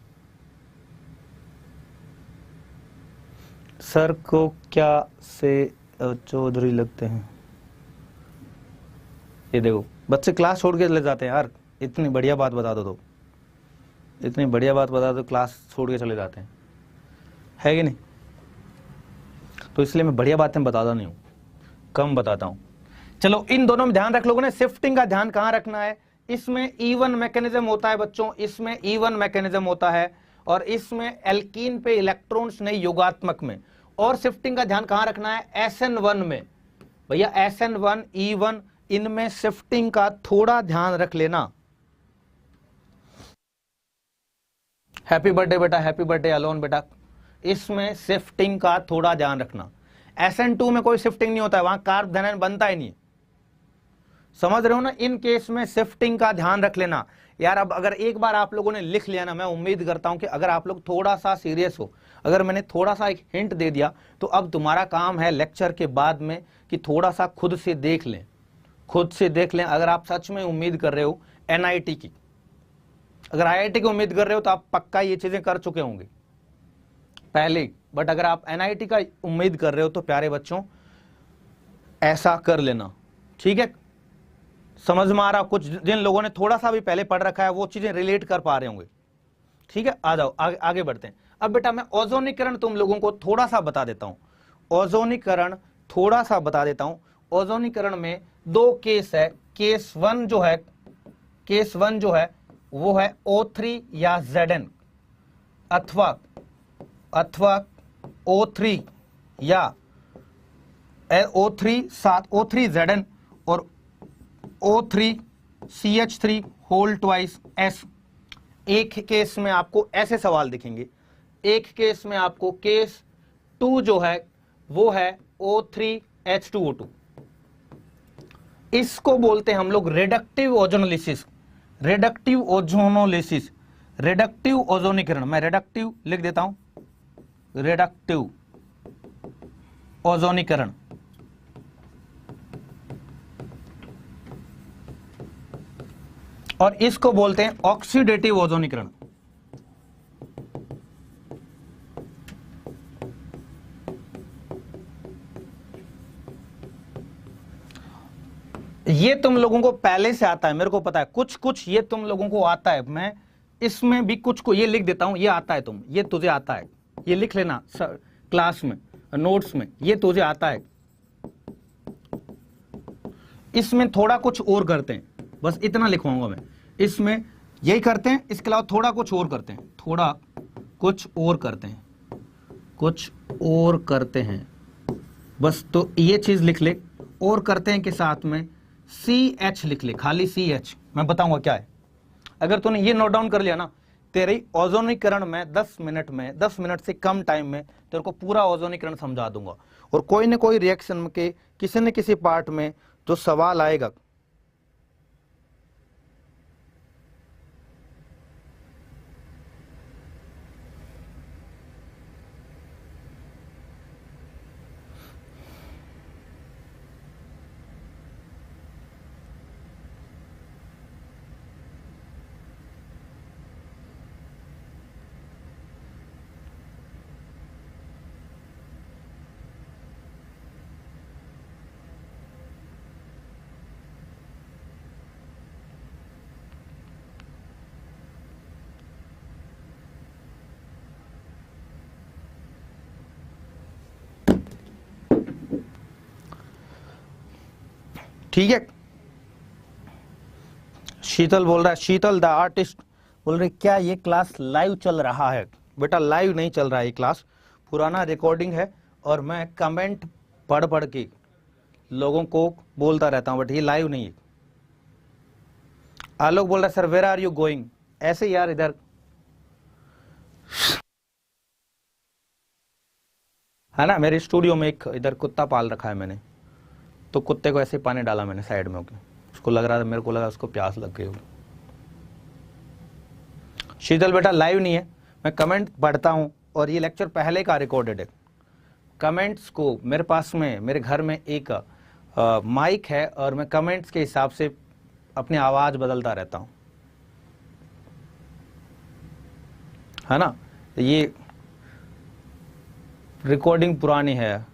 सर को क्या से चौधरी लगते हैं? ये देखो बच्चे क्लास छोड़ के चले जाते हैं यार, इतनी बढ़िया बात बता दो तो, इतनी बढ़िया बात बता दो क्लास छोड़ के चले जाते हैं, है कि नहीं? तो इसलिए मैं बढ़िया बातें बताता नहीं हूँ, कम बताता हूँ। चलो इन दोनों में ध्यान रख लोगों ने। शिफ्टिंग का ध्यान कहाँ रखना है? इसमें E1 मैकेनिज्म होता है बच्चों, इसमें E1 मैकेनिज्म होता है और इसमें एल्कीन पे इलेक्ट्रॉन्स नहीं योगात्मक में। और शिफ्टिंग का ध्यान कहाँ रखना है? SN1 में। भैया SN1 E1 इनमें शिफ्टिंग का थोड़ा ध्यान रख लेना। हैप्पी बर्थडे बेटा, हैप्पी बर्थडे अलोन बेटा। इसमें शिफ्टिंग का थोड़ा ध्यान रखना। SN2 में कोई शिफ्टिंग नहीं होता है, वहां कार्ब धनायन बनता ही नहीं, समझ रहे हो ना। इन केस में शिफ्टिंग का ध्यान रख लेना यार। अब अगर एक बार आप लोगों ने लिख लिया ना, मैं उम्मीद करता हूं कि अगर आप लोग थोड़ा सा सीरियस हो, अगर मैंने थोड़ा सा एक हिंट दे दिया तो अब तुम्हारा काम है लेक्चर के बाद में कि थोड़ा सा खुद से देख लें, खुद से देख लें। अगर आप सच में उम्मीद कर रहे हो NIT की, अगर IIT की उम्मीद कर रहे हो तो आप पक्का ये चीजें कर चुके होंगे पहले, बट अगर आप NIT का उम्मीद कर रहे हो तो प्यारे बच्चों ऐसा कर लेना, ठीक है? समझ में आ रहा? कुछ जिन लोगों ने थोड़ा सा भी पहले पढ़ रखा है वो चीजें रिलेट कर पा रहे होंगे, ठीक है? आ जाओ आगे बढ़ते हैं। अब बेटा मैं ओजोनीकरण तुम लोगों को थोड़ा सा बता देता हूं, ओजोनीकरण थोड़ा सा बता देता हूं। ओजोनीकरण में दो केस है। केस वन जो है वो है O3 या Zn, अथवा O3 या O3 Zn और O3 CH3 whole twice S। एक केस में आपको ऐसे सवाल दिखेंगे, एक केस में आपको केस 2 जो है वो है O3 H2O2। इसको बोलते हैं हम लोग reductive ozonolysis, reductive ozonolysis, reductive ओजोनीकरण। मैं रिडक्टिव लिख देता हूं, रिडक्टिव ओजोनीकरण। और इसको बोलते हैं ऑक्सीडेटिव ओजोनीकरण। ये तुम लोगों को पहले से आता है, मेरे को पता है, कुछ कुछ ये तुम लोगों को आता है, मैं इसमें भी कुछ को ये लिख देता हूं, ये आता है, ये तुझे आता है, ये लिख लेना क्लास में नोट्स में, ये तुझे आता है। इसमें थोड़ा कुछ और करते हैं, बस इतना लिखवाऊंगा मैं, इसमें यही करते हैं, इसके अलावा थोड़ा कुछ और करते हैं, थोड़ा कुछ और करते हैं, कुछ और करते हैं, बस। तो ये चीज लिख ले, और करते हैं के साथ में CH लिख ले, खाली CH, मैं बताऊंगा क्या है। अगर तूने ये नोट डाउन कर लिया ना, तेरी ओजोनीकरण में 10 मिनट से कम टाइम में तेरे को पूरा ओजोनीकरण समझा दूंगा। और कोई न कोई रिएक्शन के किसी न किसी पार्ट में जो सवाल आएगा, ठीक है। शीतल बोल रहा है, शीतल द आर्टिस्ट बोल रही क्या ये क्लास लाइव चल रहा है? बेटा लाइव नहीं चल रहा है, ये क्लास पुराना रिकॉर्डिंग है और मैं कमेंट पढ़ पढ़ के लोगों को बोलता रहता हूं, बट ये लाइव नहीं है। आलोक बोल रहा है sir where are you going? ऐसे यार इधर है ना, मेरे स्टूडियो में एक इधर कुत्ता पाल रखा है मैंने, तो कुत्ते को ऐसे पानी डाला मैंने साइड में होके, उसको लग रहा था, मेरे को लगा उसको प्यास लग गई होगी। शीतल बेटा लाइव नहीं है, मैं कमेंट पढ़ता हूं और ये लेक्चर पहले का रिकॉर्डेड है। कमेंट्स को मेरे पास में, मेरे घर में एक माइक है और मैं कमेंट्स के हिसाब से अपनी आवाज बदलता रहता हूं, है ना। ये रिकॉर्डिंग पुरानी है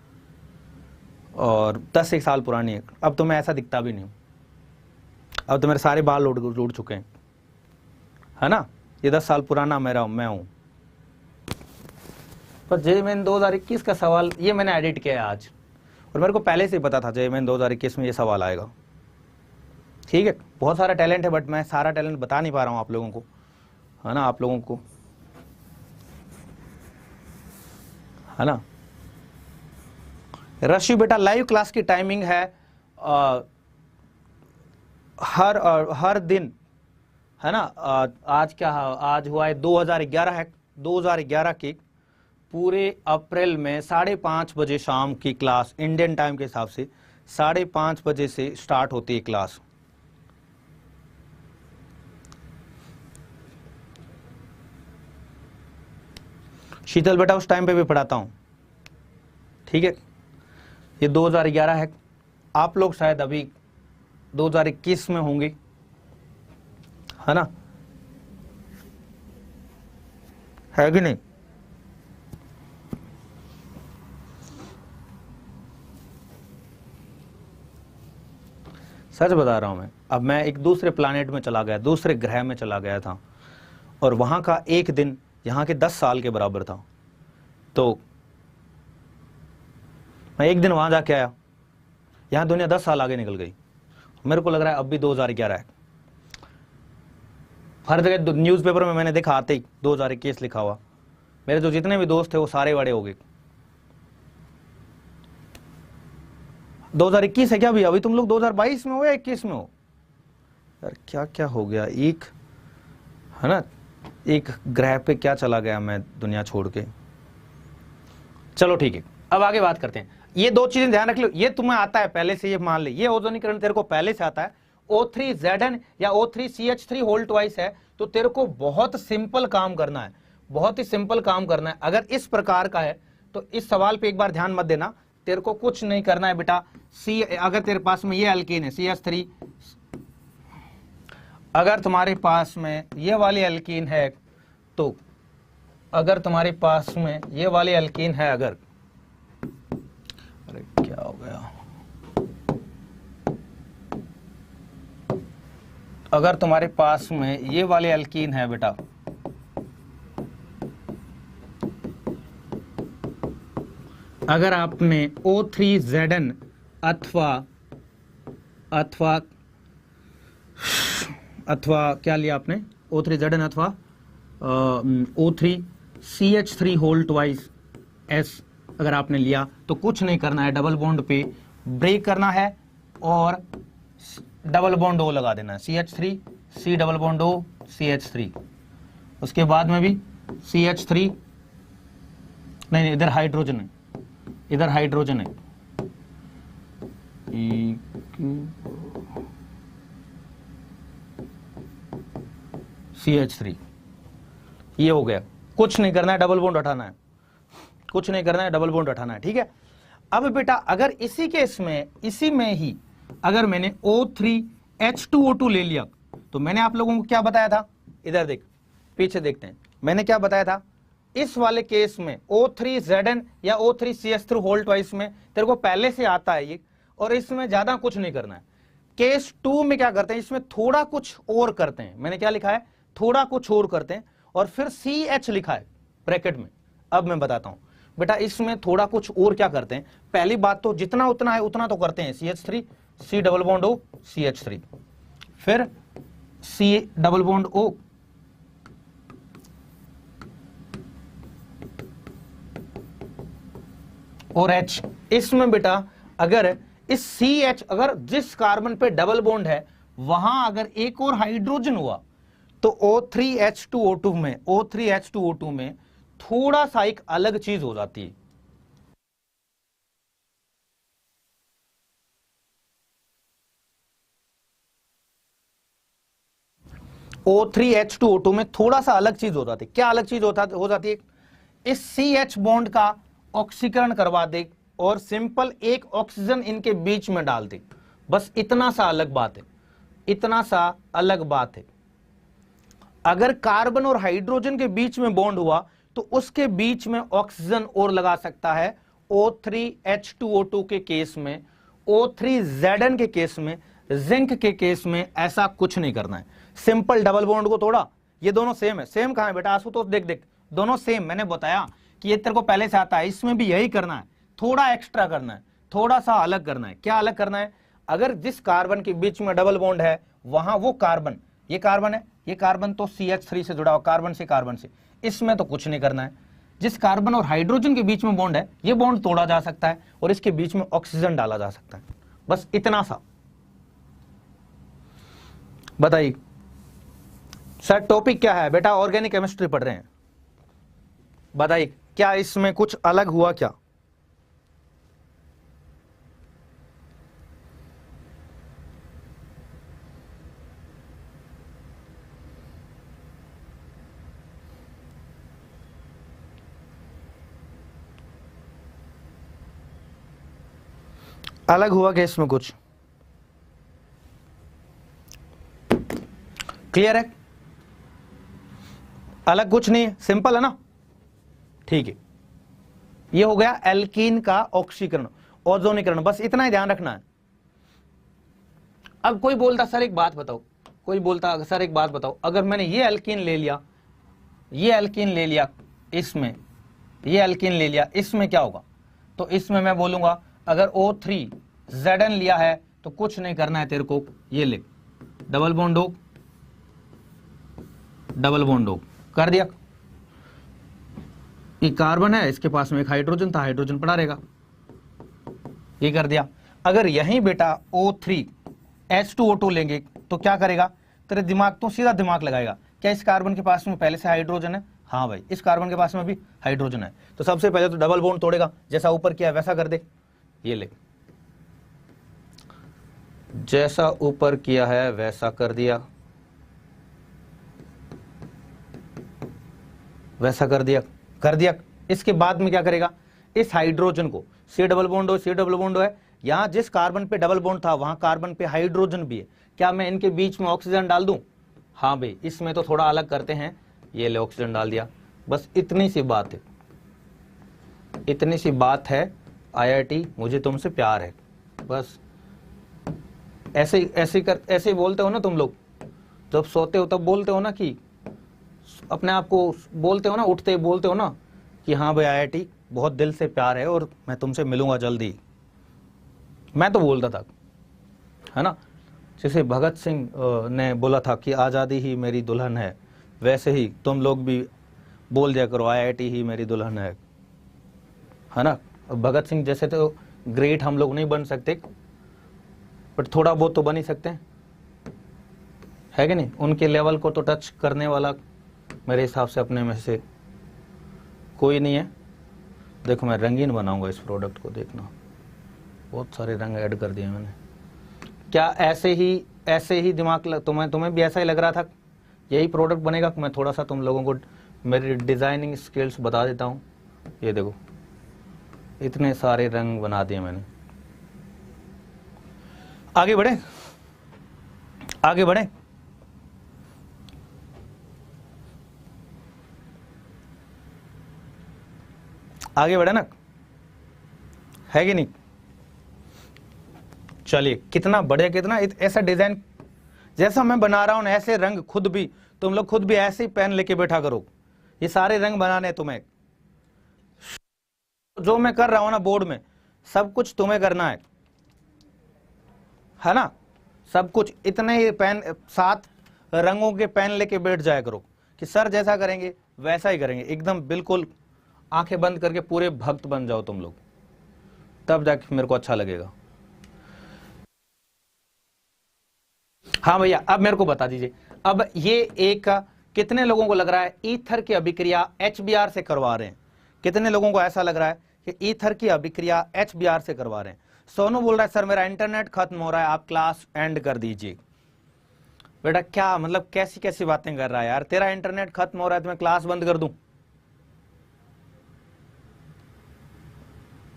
और 10 साल पुरानी है। अब तो मैं ऐसा दिखता भी नहीं हूं, अब तो मेरे सारे बाल उड़ चुके हैं, है ना। ये 10 साल पुराना मैं हूं। पर JEE 2021 का सवाल ये मैंने एडिट किया है आज, और मेरे को पहले से ही पता था JEE 2021 में ये सवाल आएगा। ठीक है, बहुत सारा टैलेंट है, बट मैं सारा टैलेंट बता नहीं पा रहा हूं आप लोगों को, है ना, आप लोगों को, है ना। रशी बेटा लाइव क्लास की टाइमिंग है हर दिन, है ना। आज क्या है, आज हुआ है 2011 है, 2011 के पूरे अप्रैल में 5:30 बजे शाम की क्लास, इंडियन टाइम के हिसाब से 5:30 बजे से स्टार्ट होती है क्लास। शीतल बेटा उस टाइम पे भी पढ़ाता हूं, ठीक है। ये 2011 है, आप लोग शायद अभी 2021 में होंगे, है ना, है कि नहीं। सच बता रहा हूं मैं, अब मैं एक दूसरे प्लैनेट में चला गया, दूसरे ग्रह में चला गया था, और वहां का एक दिन यहाँ के 10 साल के बराबर था। तो मैं एक दिन वहां जाके आया, यहाँ दुनिया 10 साल आगे निकल गई। मेरे को लग रहा है अब भी 2011 है। हर जगह न्यूज़पेपर में मैंने देखा आते ही 2021 लिखा हुआ। मेरे जो जितने भी दोस्त थे वो सारे बड़े हो गए। 2021 है क्या भैया? अभी तुम लोग 2022 में हो या 21 में हो? यार क्या क्या हो गया, एक है ना, एक ग्रह पे क्या चला गया मैं दुनिया छोड़ के। चलो ठीक है, अब आगे बात करते हैं। ये दो चीजें ध्यान रख लो, ये तुम्हें आता है पहले से, ये मान ले, ये ओजोनीकरण तेरे को पहले से आता है। O3Zn या O3CH3 होल ट्वाइस है, तो तेरे को बहुत सिंपल काम करना है, बहुत ही सिंपल काम करना है। अगर इस प्रकार का है तो इस सवाल पे एक बार ध्यान मत देना, तेरे को कुछ नहीं करना है बेटा। अगर तेरे पास में ये एल्कीन है CH3, अगर तुम्हारे पास में ये वाली एल्कीन है, तो अगर तुम्हारे पास में ये वाली एल्कीन है, अगर, अरे क्या हो गया, अगर तुम्हारे पास में ये वाले एल्कीन है बेटा, अगर आपने O3Zn अथवा क्या लिया आपने, O3Zn अथवा O3CH3 होल ट्वाइस S अगर आपने लिया तो कुछ नहीं करना है, डबल बॉन्ड पे ब्रेक करना है और डबल बॉन्ड O लगा देना है, CH3 C double bond O CH3, उसके बाद में भी CH3 नहीं, इधर हाइड्रोजन है, इधर हाइड्रोजन है, CH3, ये हो गया। कुछ नहीं करना है, डबल बॉन्ड हटाना है, कुछ नहीं करना है, डबल बॉन्ड हटाना है, ठीक है। अब बेटा अगर इसी केस में, इसी में ही अगर मैंने O3H2O2 ले लिया तो मैंने आप लोगों को क्या बताया था, इधर देख, पीछे देखते हैं, मैंने क्या बताया था, इस वाले केस में O3Zn या O3CH3 होल ट्वाइस में तेरे को पहले से आता है ये, और इसमें ज्यादा कुछ नहीं करना है। केस 2 में क्या करते हैं, इसमें थोड़ा कुछ और करते हैं, मैंने क्या लिखा है, थोड़ा कुछ और करते हैं, और फिर CH लिखा है ब्रैकेट में। अब मैं बताता हूं बेटा, इसमें थोड़ा कुछ और क्या करते हैं। पहली बात तो जितना उतना है उतना तो करते हैं, CH3 C double bond O CH3, फिर C डबल बॉन्ड O और H। इसमें बेटा अगर इस CH, अगर जिस कार्बन पे डबल बॉन्ड है वहां अगर एक और हाइड्रोजन हुआ तो O3H2O2 में थोड़ा सा एक अलग चीज हो जाती है। O3H2O2 में थोड़ा सा अलग चीज हो जाती है। क्या अलग चीज हो जाती है, इस CH बॉन्ड का ऑक्सीकरण करवा दे और सिंपल एक ऑक्सीजन इनके बीच में डाल दे, बस इतना सा अलग बात है, इतना सा अलग बात है। अगर कार्बन और हाइड्रोजन के बीच में बॉन्ड हुआ तो उसके बीच में ऑक्सीजन और लगा सकता है। O3H2O2 के केस में, O3Zn के केस में, जिंक के केस में ऐसा कुछ नहीं करना है। सिंपल डबल बॉन्ड को तोड़ा, ये दोनों सेम है। सेम कहां है बेटा आशुतोष, देख देख, दोनों सेम। मैंने बताया कि ये तेरे को पहले से आता है, इसमें भी यही करना है, थोड़ा एक्स्ट्रा करना है, थोड़ा सा अलग करना है। क्या अलग करना है, अगर जिस कार्बन के बीच में डबल बॉन्ड है वहां वो कार्बन, ये कार्बन है, ये कार्बन तो CH3 से जुड़ा हुआ, कार्बन से, इसमें तो कुछ नहीं करना है। जिस कार्बन और हाइड्रोजन के बीच में बॉन्ड है ये बॉन्ड तोड़ा जा सकता है और इसके बीच में ऑक्सीजन डाला जा सकता है, बस इतना सा। बताइए सर टॉपिक क्या है बेटा, ऑर्गेनिक केमिस्ट्री पढ़ रहे हैं, बताइए क्या इसमें कुछ अलग हुआ क्या। अलग हुआ क्या इसमें कुछ, क्लियर है, अलग कुछ नहीं है, सिंपल है ना, ठीक है। ये हो गया एल्कीन का ऑक्सीकरण, ओजोनीकरण, बस इतना ही ध्यान रखना है। अब कोई बोलता सर एक बात बताओ, कोई बोलता सर एक बात बताओ, अगर मैंने ये एल्कीन ले लिया, ये एल्कीन ले लिया, इसमें ये एल्कीन ले लिया, इसमें क्या होगा, तो इसमें मैं बोलूंगा अगर O3Zn लिया है तो कुछ नहीं करना है तेरे को, ये लिख double bond O, double bond O कर दिया। ये कार्बन है, इसके पास में एक हाइड्रोजन था, हाइड्रोजन पड़ा रहेगा, ये कर दिया। अगर यहीं बेटा O3H2O2 लेंगे तो क्या करेगा, तेरे दिमाग तो सीधा दिमाग लगाएगा, क्या इस कार्बन के पास में पहले से हाइड्रोजन है, हाँ भाई इस कार्बन के पास में भी हाइड्रोजन है, तो सबसे पहले तो डबल बॉन्ड तोड़ेगा, जैसा ऊपर किया वैसा कर दे, ये ले, जैसा ऊपर किया है वैसा कर दिया, वैसा कर दिया, कर दिया। इसके बाद में क्या करेगा, इस हाइड्रोजन को, C डबल बॉन्ड है, यहां जिस कार्बन पे डबल बॉन्ड था वहां कार्बन पे हाइड्रोजन भी है, क्या मैं इनके बीच में ऑक्सीजन डाल दूं, हाँ भाई इसमें तो थोड़ा अलग करते हैं, ये ले ऑक्सीजन डाल दिया, बस इतनी सी बात है, इतनी सी बात है। IIT मुझे तुमसे प्यार है, बस ऐसे ऐसे बोलते हो ना तुम लोग, जब सोते हो तब बोलते हो ना कि अपने आप को बोलते हो ना, उठते बोलते हो ना कि हाँ भाई IIT बहुत दिल से प्यार है और मैं तुमसे मिलूंगा जल्दी। मैं तो बोलता था, है ना, जैसे भगत सिंह ने बोला था कि आज़ादी ही मेरी दुल्हन है, वैसे ही तुम लोग भी बोल दिया करो IIT ही मेरी दुल्हन है ना। भगत सिंह जैसे तो ग्रेट हम लोग नहीं बन सकते, बट थोड़ा बहुत तो बन ही सकते हैं, है कि नहीं। उनके लेवल को तो टच करने वाला मेरे हिसाब से अपने में से कोई नहीं है। देखो मैं रंगीन बनाऊंगा इस प्रोडक्ट को, देखना बहुत सारे रंग ऐड कर दिए मैंने। क्या ऐसे ही दिमाग तुम्हें भी ऐसा ही लग रहा था यही प्रोडक्ट बनेगा? मैं थोड़ा सा तुम लोगों को मेरी डिजाइनिंग स्किल्स बता देता हूँ। ये देखो इतने सारे रंग बना दिए मैंने। आगे बढ़े, आगे बढ़े। आगे बढ़े ना, है कि नहीं? चलिए कितना बढ़िया, कितना ऐसा डिजाइन जैसा मैं बना रहा हूं ना, ऐसे रंग खुद भी तुम लोग खुद भी ऐसे ही पेन लेके बैठा करो। ये सारे रंग बनाने तुम्हें, जो मैं कर रहा हूं ना बोर्ड में, सब कुछ तुम्हें करना है ना। सब कुछ इतने ही पेन, 7 रंगों के पेन लेके बैठ जाया करो कि सर जैसा करेंगे वैसा ही करेंगे, एकदम बिल्कुल आंखें बंद करके पूरे भक्त बन जाओ तुम लोग, तब जाके मेरे को अच्छा लगेगा। हाँ भैया, अब मेरे को बता दीजिए, अब ये एक कितने लोगों को लग रहा है ईथर की अभिक्रिया HBr से करवा रहे हैं? कितने लोगों को ऐसा लग रहा है कि ईथर की अभिक्रिया HBr से करवा रहे हैं? सोनू बोल रहा है सर मेरा इंटरनेट खत्म हो रहा है, आप क्लास एंड कर दीजिए। बेटा क्या मतलब, कैसी कैसी बातें कर रहा है यार, तेरा इंटरनेट खत्म हो रहा है तो मैं क्लास बंद कर दूं?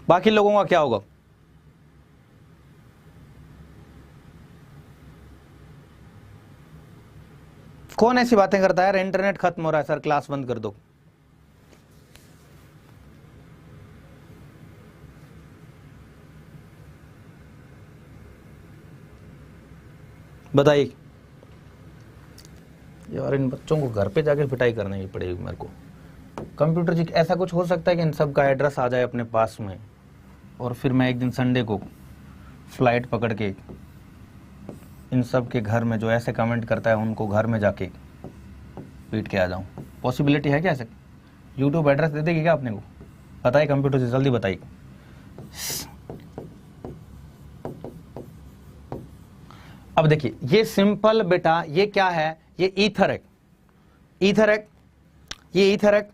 बाकी लोगों का क्या होगा? कौन ऐसी बातें करता है यार, इंटरनेट खत्म हो रहा है सर क्लास बंद कर दो? बताइए यार, इन बच्चों को घर पे जाके पिटाई करनी ही पड़ेगी मेरे को। कंप्यूटर जी ऐसा कुछ हो सकता है कि इन सब का एड्रेस आ जाए अपने पास में, और फिर मैं एक दिन संडे को फ्लाइट पकड़ के इन सब के घर में जो ऐसे कमेंट करता है उनको घर में जाके पीट के आ जाऊं? पॉसिबिलिटी है क्या ऐसे? यूट्यूब एड्रेस दे देगी क्या अपने को? बताइए कंप्यूटर जी, जल्दी बताइए। अब देखिए ये सिंपल बेटा, ये क्या है? ये ईथर है, ईथर है, ये ईथर है,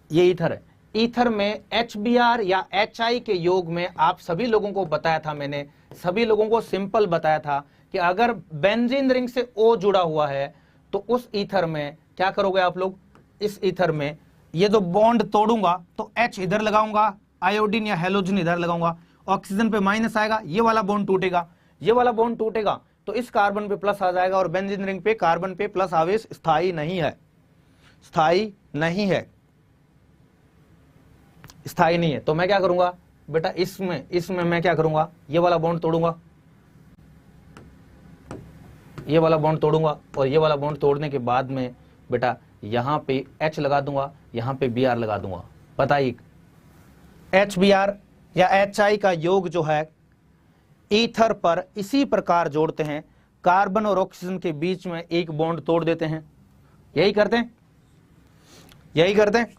ये ईथर है। ईथर में HBr या HI के योग में आप सभी लोगों को बताया था मैंने, सभी लोगों को सिंपल बताया था कि अगर बेंजीन रिंग से O जुड़ा हुआ है तो उस ईथर में क्या करोगे आप लोग? इस ईथर में ये जो बॉन्ड तोड़ूंगा तो H इधर लगाऊंगा, आयोडीन या हेलोजन इधर लगाऊंगा, ऑक्सीजन पे माइनस आएगा, ये वाला बॉन्ड टूटेगा, ये वाला बॉन्ड टूटेगा तो इस कार्बन पे प्लस आ जाएगा, और बेंजीन रिंग पे कार्बन पे प्लस आवेश स्थायी नहीं है, स्थायी नहीं है, स्थायी नहीं है। तो मैं क्या करूंगा बेटा, इसमें मैं क्या करूंगा, ये वाला बॉन्ड तोड़ूंगा, ये वाला बॉन्ड तोड़ूंगा, और ये वाला बॉन्ड तोड़ने के बाद में बेटा यहां पे H लगा दूंगा, यहां पे Br लगा दूंगा। बताइए HBr या HI का योग जो है ईथर पर इसी प्रकार जोड़ते हैं, कार्बन और ऑक्सीजन के बीच में एक बॉन्ड तोड़ देते हैं। यही करते हैं, यही करते हैं,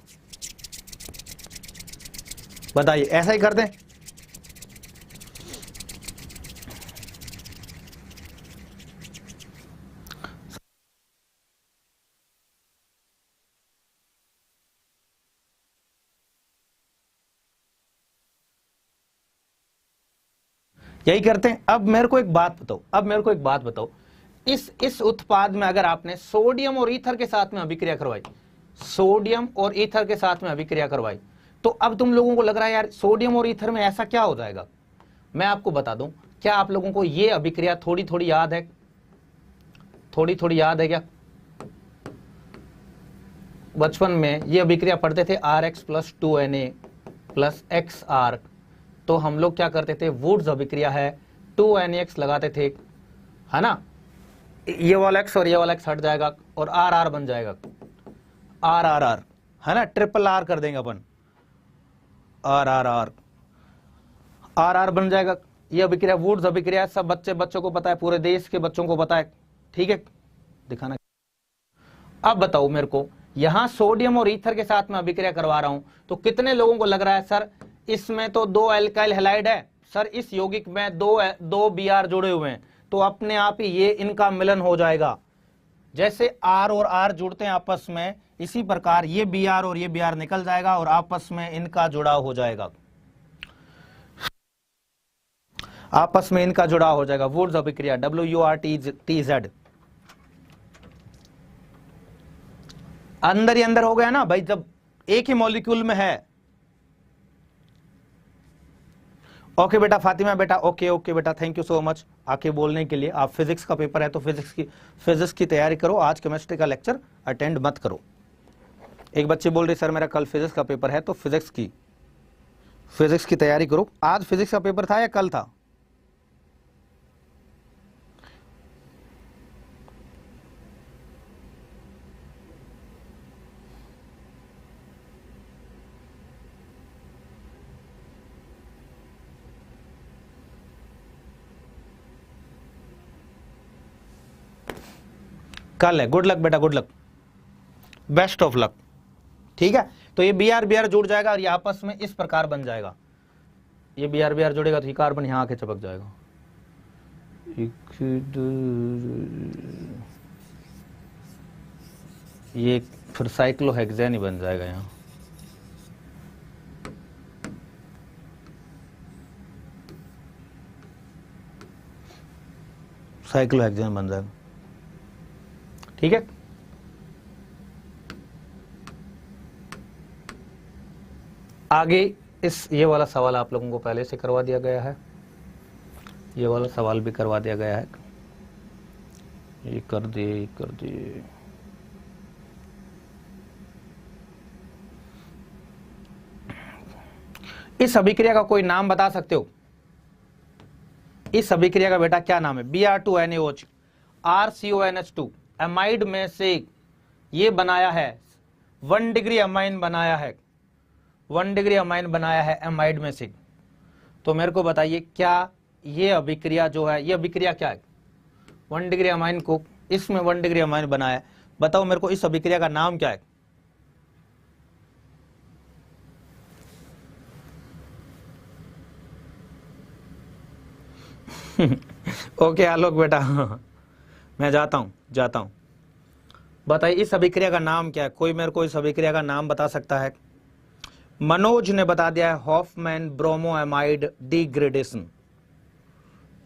बताइए ऐसा ही करते हैं? यही करते हैं। अब मेरे को एक बात बताओ, अब मेरे को एक बात बताओ, इस उत्पाद में अगर आपने सोडियम और ईथर के साथ में अभिक्रिया करवाई, सोडियम और ईथर के साथ में अभिक्रिया करवाई, तो अब तुम लोगों को लग रहा है यार सोडियम और ईथर में ऐसा क्या हो जाएगा? मैं आपको बता दूं, क्या आप लोगों को ये अभिक्रिया थोड़ी थोड़ी याद है? थोड़ी थोड़ी याद है क्या? बचपन में ये अभिक्रिया पढ़ते थे, RX + 2Na + XR। तो हम लोग क्या करते थे, वुड्स अभिक्रिया है, 2NaX लगाते थे, है ना, ये वाला एक्स और ये वाला एक्स हट जाएगा और आर आर बन जाएगा, आर आर आर, है ना, ट्रिपल आर कर देंगे अपन, R R R, R R बन जाएगा। ये अभिक्रिया वुड्स अभिक्रिया है, सब बच्चों को पता है, पूरे देश के बच्चों को पता है, ठीक है। दिखाना। अब बताओ मेरे को, यहां सोडियम और ईथर के साथ में अभिक्रिया करवा रहा हूं, तो कितने लोगों को लग रहा है सर इसमें तो 2 एल्काइल हैलाइड है, सर इस यौगिक में दो बी आर जुड़े हुए हैं, तो अपने आप ही ये इनका मिलन हो जाएगा। जैसे आर और आर जुड़ते हैं आपस में, इसी प्रकार ये बी आर और ये बी आर निकल जाएगा और आपस में इनका जुड़ाव हो जाएगा, आपस में इनका जुड़ाव हो जाएगा। वुड्स अभिक्रिया WURTZ, अंदर ही अंदर हो गया ना भाई, जब एक ही मॉलिक्यूल में है। ओके बेटा, फातिमा बेटा, ओके ओके बेटा, थैंक यू सो मच आके बोलने के लिए। आप फिजिक्स का पेपर है तो फिजिक्स की तैयारी करो, आज केमिस्ट्री का लेक्चर अटेंड मत करो। एक बच्चे बोल रहे सर मेरा कल फिजिक्स का पेपर है, तो फिजिक्स की तैयारी करो। आज फिजिक्स का पेपर था या कल था? कल है। गुड लक बेटा, good luck, best of luck, ठीक है। तो ये बी आर जुड़ जाएगा और ये आपस में इस प्रकार बन जाएगा, ये बी आर जुड़ेगा तो ये कार्बन यहां आके चिपक जाएगा, ये फिर साइक्लोहेक्सेन ही बन जाएगा यहां, साइक्लोहेक्सेन बन जाएगा, ठीक है। आगे ये वाला सवाल आप लोगों को पहले से करवा दिया गया है, ये वाला सवाल भी करवा दिया गया है, ये कर दिए। इस अभिक्रिया का कोई नाम बता सकते हो? इस अभिक्रिया का बेटा क्या नाम है? Br2NaOH RCONH2 एमाइड में से ये बनाया है, 1 डिग्री अमाइन बनाया है, 1 डिग्री अमाइन बनाया है एमाइड में से। तो मेरे को बताइए क्या ये अभिक्रिया जो है, ये अभिक्रिया क्या है? 1 डिग्री अमाइन को इसमें 1 डिग्री अमाइन बनाया है, बताओ मेरे को इस अभिक्रिया का नाम क्या है? ओके आलोक बेटा, मैं जाता हूं। बताइए इस अभिक्रिया का नाम क्या है? कोई मेरे को इस अभिक्रिया का नाम बता सकता है? मनोज ने बता दिया है, हॉफमैन ब्रोमोएमाइड डिग्रेडेशन।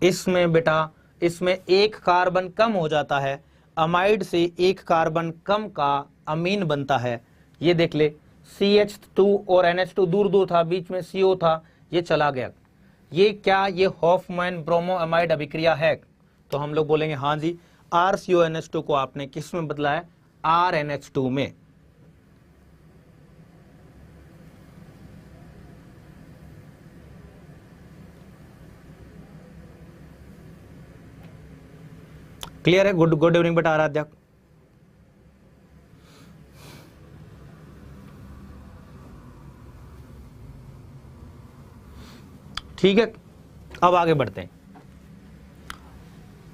इसमें बेटा, इसमें एक कार्बन कम हो जाता है, अमाइड से एक कार्बन कम का अमीन बनता है। ये देख ले, CH2 और NH2 दूर दूर था, बीच में CO था, ये चला गया। ये क्या, ये हॉफमैन ब्रोमोएमाइड अभिक्रिया है? तो हम लोग बोलेंगे हाँ जी, RCONH2 को आपने किस में बदला है? RNH2 में। क्लियर है? गुड इवनिंग बेटा आराध्या। ठीक है, अब आगे बढ़ते हैं।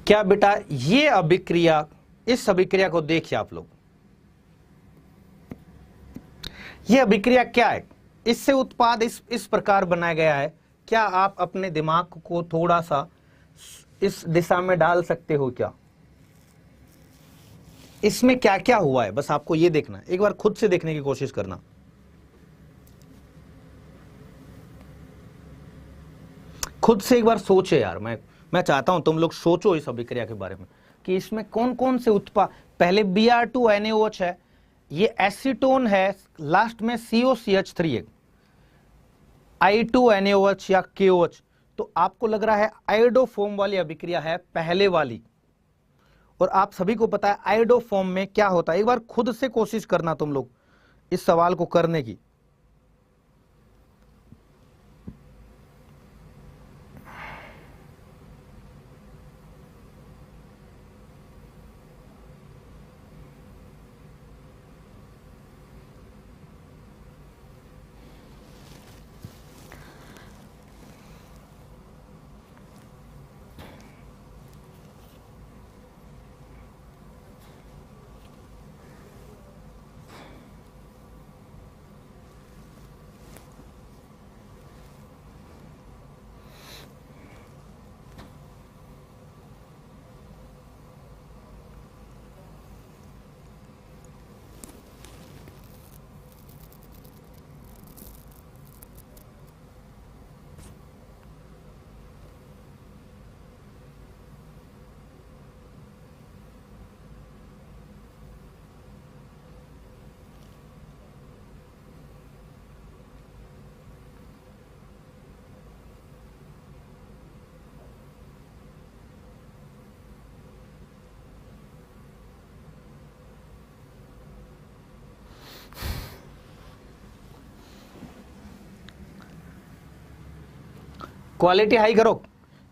क्या बेटा ये अभिक्रिया, इस अभिक्रिया को देखिए आप लोग, ये अभिक्रिया क्या है? इससे उत्पाद इस प्रकार बनाया गया है। क्या आप अपने दिमाग को थोड़ा सा इस दिशा में डाल सकते हो क्या? इसमें क्या क्या हुआ है, बस आपको ये देखना, एक बार खुद से देखने की कोशिश करना। खुद से एक बार सोचे यार, मैं चाहता हूं तुम लोग सोचो इस अभिक्रिया के बारे में कि इसमें कौन कौन से उत्पाद। पहले Br2NaOH है, ये एसीटोन है, लास्ट में COCH3 है, I2NaOH या KOH। तो आपको लग रहा है आयोडोफॉर्म वाली अभिक्रिया है पहले वाली, और आप सभी को पता है आयोडोफॉर्म में क्या होता है। एक बार खुद से कोशिश करना तुम लोग इस सवाल को करने की। क्वालिटी हाई करो।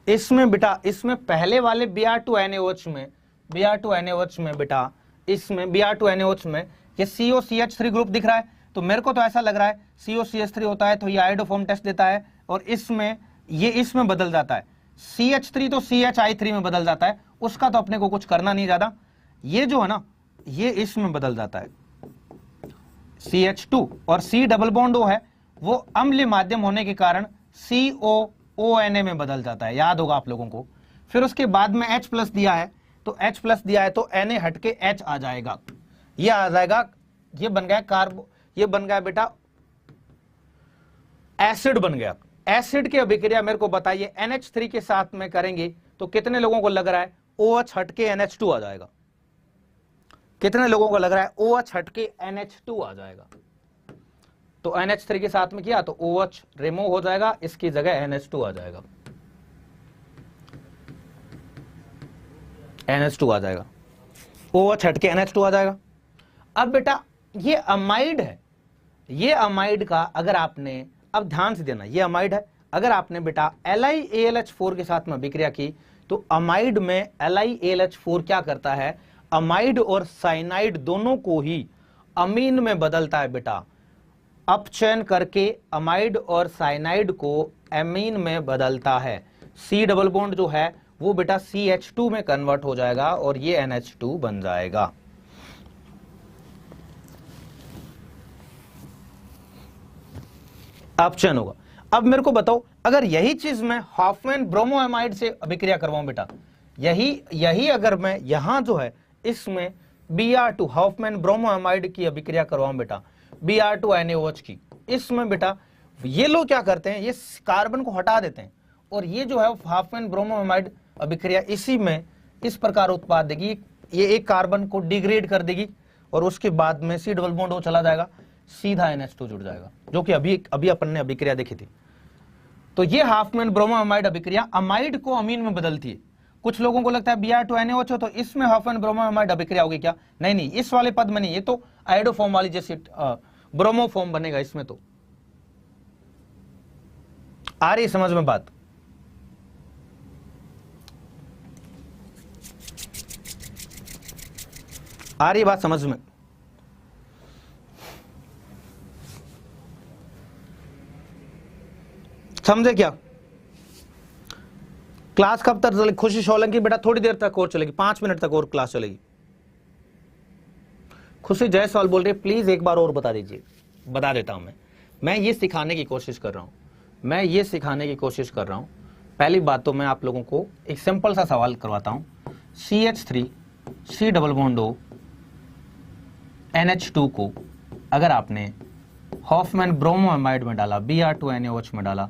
इसमें बेटा, इसमें पहले वाले Br2NaOH में, Br2NaOH में बेटा, इसमें Br2NaOH में ये COCH3 ग्रुप दिख रहा है, तो मेरे को तो ऐसा लग रहा है COCH3 होता है तो ये आयोडोफॉर्म टेस्ट देता है, और इसमें ये इसमें बदल जाता है, CH3 तो CHI3 में बदल जाता है, उसका तो अपने को कुछ करना नहीं ज्यादा। ये जो है ना, ये इसमें बदल जाता है CH2, और C डबल बॉन्ड O है वो अम्लीय माध्यम होने के कारण COONA में बदल जाता है, याद होगा आप लोगों को। फिर उसके बाद में H प्लस दिया है, तो H प्लस दिया है तो Na हट के H आ जाएगा, ये आ जाएगा, ये बन गया कार्बो, ये बन गया बेटा एसिड बन गया। एसिड की अभिक्रिया मेरे को बताइए NH3 के साथ में करेंगे तो कितने लोगों को लग रहा है OH हट के NH2 आ जाएगा? कितने लोगों को लग रहा है OH हट के NH2 आ जाएगा? तो NH3 के साथ में किया तो OH रिमूव हो जाएगा, इसकी जगह NH2 आ जाएगा, NH2 आ जाएगा, OH हट के NH2 आ जाएगा। अब बेटा ये अमाइड है, ये अमाइड का अगर आपने, अब ध्यान से देना, ये अमाइड है, अगर आपने बेटा LiAlH4 के साथ में अभिक्रिया की तो अमाइड में LiAlH4 क्या करता है, अमाइड और साइनाइड दोनों को ही अमीन में बदलता है बेटा, अपचयन करके अमाइड और साइनाइड को एमीन में बदलता है। C डबल बॉन्ड जो है वो बेटा CH2 में कन्वर्ट हो जाएगा और ये NH2 बन जाएगा। अपचयन होगा। अब मेरे को बताओ, अगर यही चीज मैं हॉफमैन ब्रोमोएमाइड से अभिक्रिया करवाऊं बेटा, यही अगर मैं यहां जो है इसमें Br2 हॉफमैन ब्रोमोएमाइड की अभिक्रिया करवाऊं बेटा, Br2NaOH की, इसमें बेटा ये लोग क्या करते हैं, ये कार्बन को हटा देते हैं और ये जो है हॉफमैन ब्रोमोएमाइड अभिक्रिया इसी में इस प्रकार उत्पाद देगी, ये एक कार्बन को डिग्रेड कर देगी और उसके बाद में C डबल बॉन्ड O चला जाएगा, सीधा NH2 जुड़ जाएगा, जो कि अभी अपन ने अभिक्रिया देखी थी। तो ये हॉफमैन ब्रोमोएमाइड अभिक्रिया अमाइड को अमीन में बदलती है। कुछ लोगों को लगता है Br2NaOH हो तो इसमें हॉफमैन ब्रोमोएमाइड अभिक्रिया होगी क्या? नहीं नहीं, इस वाले पद में नहीं, ये तो आयोडोफॉर्म वाली जैसे ब्रोमोफॉर्म बनेगा इसमें। तो आ रही समझ में बात? आ रही बात समझ में? समझे क्या? क्लास कब तक चलेगी? खुशी सोलंकी बेटा थोड़ी देर तक और चलेगी, 5 मिनट तक और क्लास चलेगी। खुशी जायसवाल बोल रही है प्लीज एक बार और बता दीजिए। बता देता हूं मैं ये सिखाने की कोशिश कर रहा हूं, मैं ये सिखाने की कोशिश कर रहा हूं। पहली बात तो मैं आप लोगों को एक सिंपल सा सवाल करवाता हूं, CH3 C double bond O NH2 को अगर आपने हॉफमैन ब्रोमोएमाइड में डाला, Br2NaOH में डाला,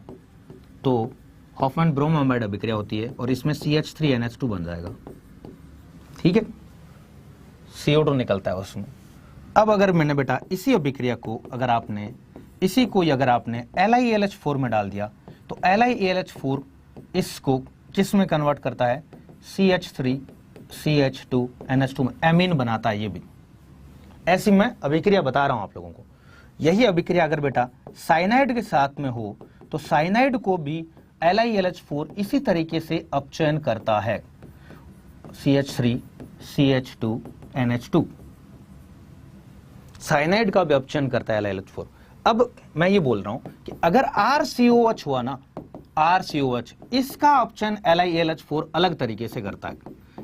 तो हॉफमैन ब्रोमोएमाइड अभिक्रिया होती है और इसमें CH3NH2 बन जाएगा, ठीक है, CO2 निकलता है उसमें। अब अगर मैंने बेटा इसी अभिक्रिया को अगर आपने LiAlH4 में डाल दिया तो LiAlH4 इसको किस में कन्वर्ट करता है, CH3 CH2 NH2 में एमीन बनाता है। ये भी ऐसी मैं अभिक्रिया बता रहा हूं आप लोगों को। यही अभिक्रिया अगर बेटा साइनाइड के साथ में हो तो साइनाइड को भी LiAlH4 इसी तरीके से अपचयन करता है, CH3 CH2 NH2, साइनाइड का भी अपचयन करता है LiAlH4। अब मैं ये बोल रहा हूं कि अगर RCOH हुआ ना, RCOH, इसका अपचयन LiAlH4 अलग तरीके से करता है,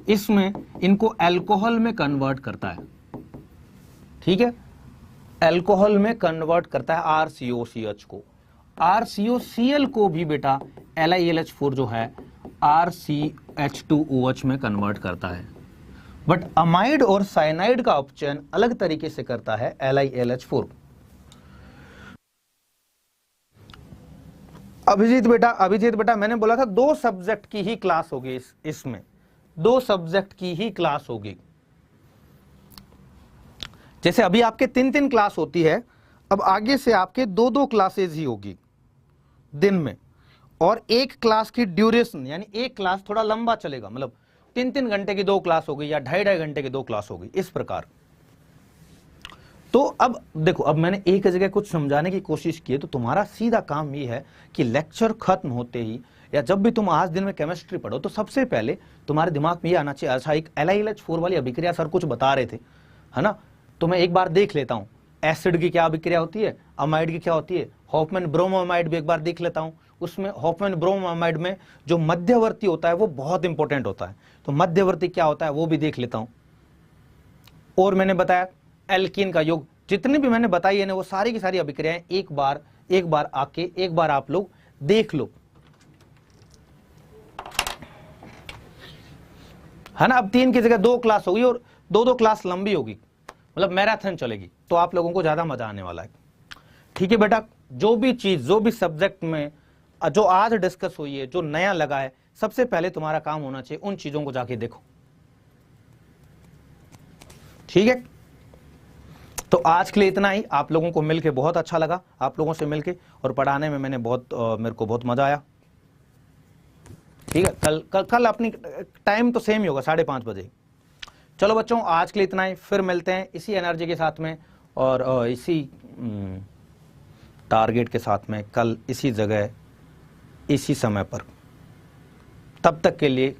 इसमें इनको अल्कोहल में कन्वर्ट करता है, ठीक है, अल्कोहल में कन्वर्ट करता है RCOCH को। RCOCl को भी बेटा LiAlH4 जो है RCH2OH में कन्वर्ट करता है, बट अमाइड और साइनाइड का अपचयन अलग तरीके से करता है LiAlH4। अभिजीत बेटा मैंने बोला था 2 सब्जेक्ट की ही क्लास होगी, इसमें 2 सब्जेक्ट की ही क्लास होगी। जैसे अभी आपके 3 क्लास होती है, अब आगे से आपके 2 क्लासेज ही होगी दिन में, और एक क्लास की ड्यूरेशन यानी एक क्लास थोड़ा लंबा चलेगा, मतलब 3 घंटे की 2 क्लास होगी या 2.5 घंटे की 2 क्लास होगी, इस प्रकार। तो अब देखो, अब मैंने एक जगह कुछ समझाने की कोशिश की है, तो तुम्हारा सीधा काम ये है कि लेक्चर खत्म होते ही या जब भी तुम आज दिन में केमिस्ट्री पढ़ो तो सबसे पहले तुम्हारे दिमाग में ये आना चाहिए, अच्छा एक LiLH4 वाली अभिक्रिया सर कुछ बता रहे थे, है ना, तो मैं एक बार देख लेता हूँ एसिड की क्या अभिक्रिया होती है, अमाइड की क्या होती है, हॉफमैन ब्रोमोअमाइड भी एक बार देख लेता हूँ। उसमें हॉफमैन ब्रोमोअमाइड में जो मध्यवर्ती होता है वो बहुत इंपॉर्टेंट होता है, तो मध्यवर्ती क्या होता है वो भी देख लेता हूँ। और मैंने बताया एल्कीन का योग, जितने भी मैंने बताई है ना वो सारी की सारी अभिक्रियाएं एक बार आके एक बार आप लोग देख लो, है ना। अब 3 की जगह 2 क्लास होगी और 2 क्लास लंबी होगी, मतलब मैराथन चलेगी, तो आप लोगों को ज्यादा मजा आने वाला है। ठीक है बेटा, जो भी चीज जो भी सब्जेक्ट में जो आज डिस्कस हुई है, जो नया लगा है, सबसे पहले तुम्हारा काम होना चाहिए उन चीजों को जाके देखो। ठीक है, तो आज के लिए इतना ही। आप लोगों को मिलके बहुत अच्छा लगा, आप लोगों से मिलके, और पढ़ाने में मैंने मेरे को बहुत मजा आया। ठीक है, कल अपनी टाइम तो सेम ही होगा 5:30 बजे। चलो बच्चों, आज के लिए इतना ही, फिर मिलते हैं इसी एनर्जी के साथ में और इसी टारगेट के साथ में कल इसी जगह इसी समय पर। तब तक के लिए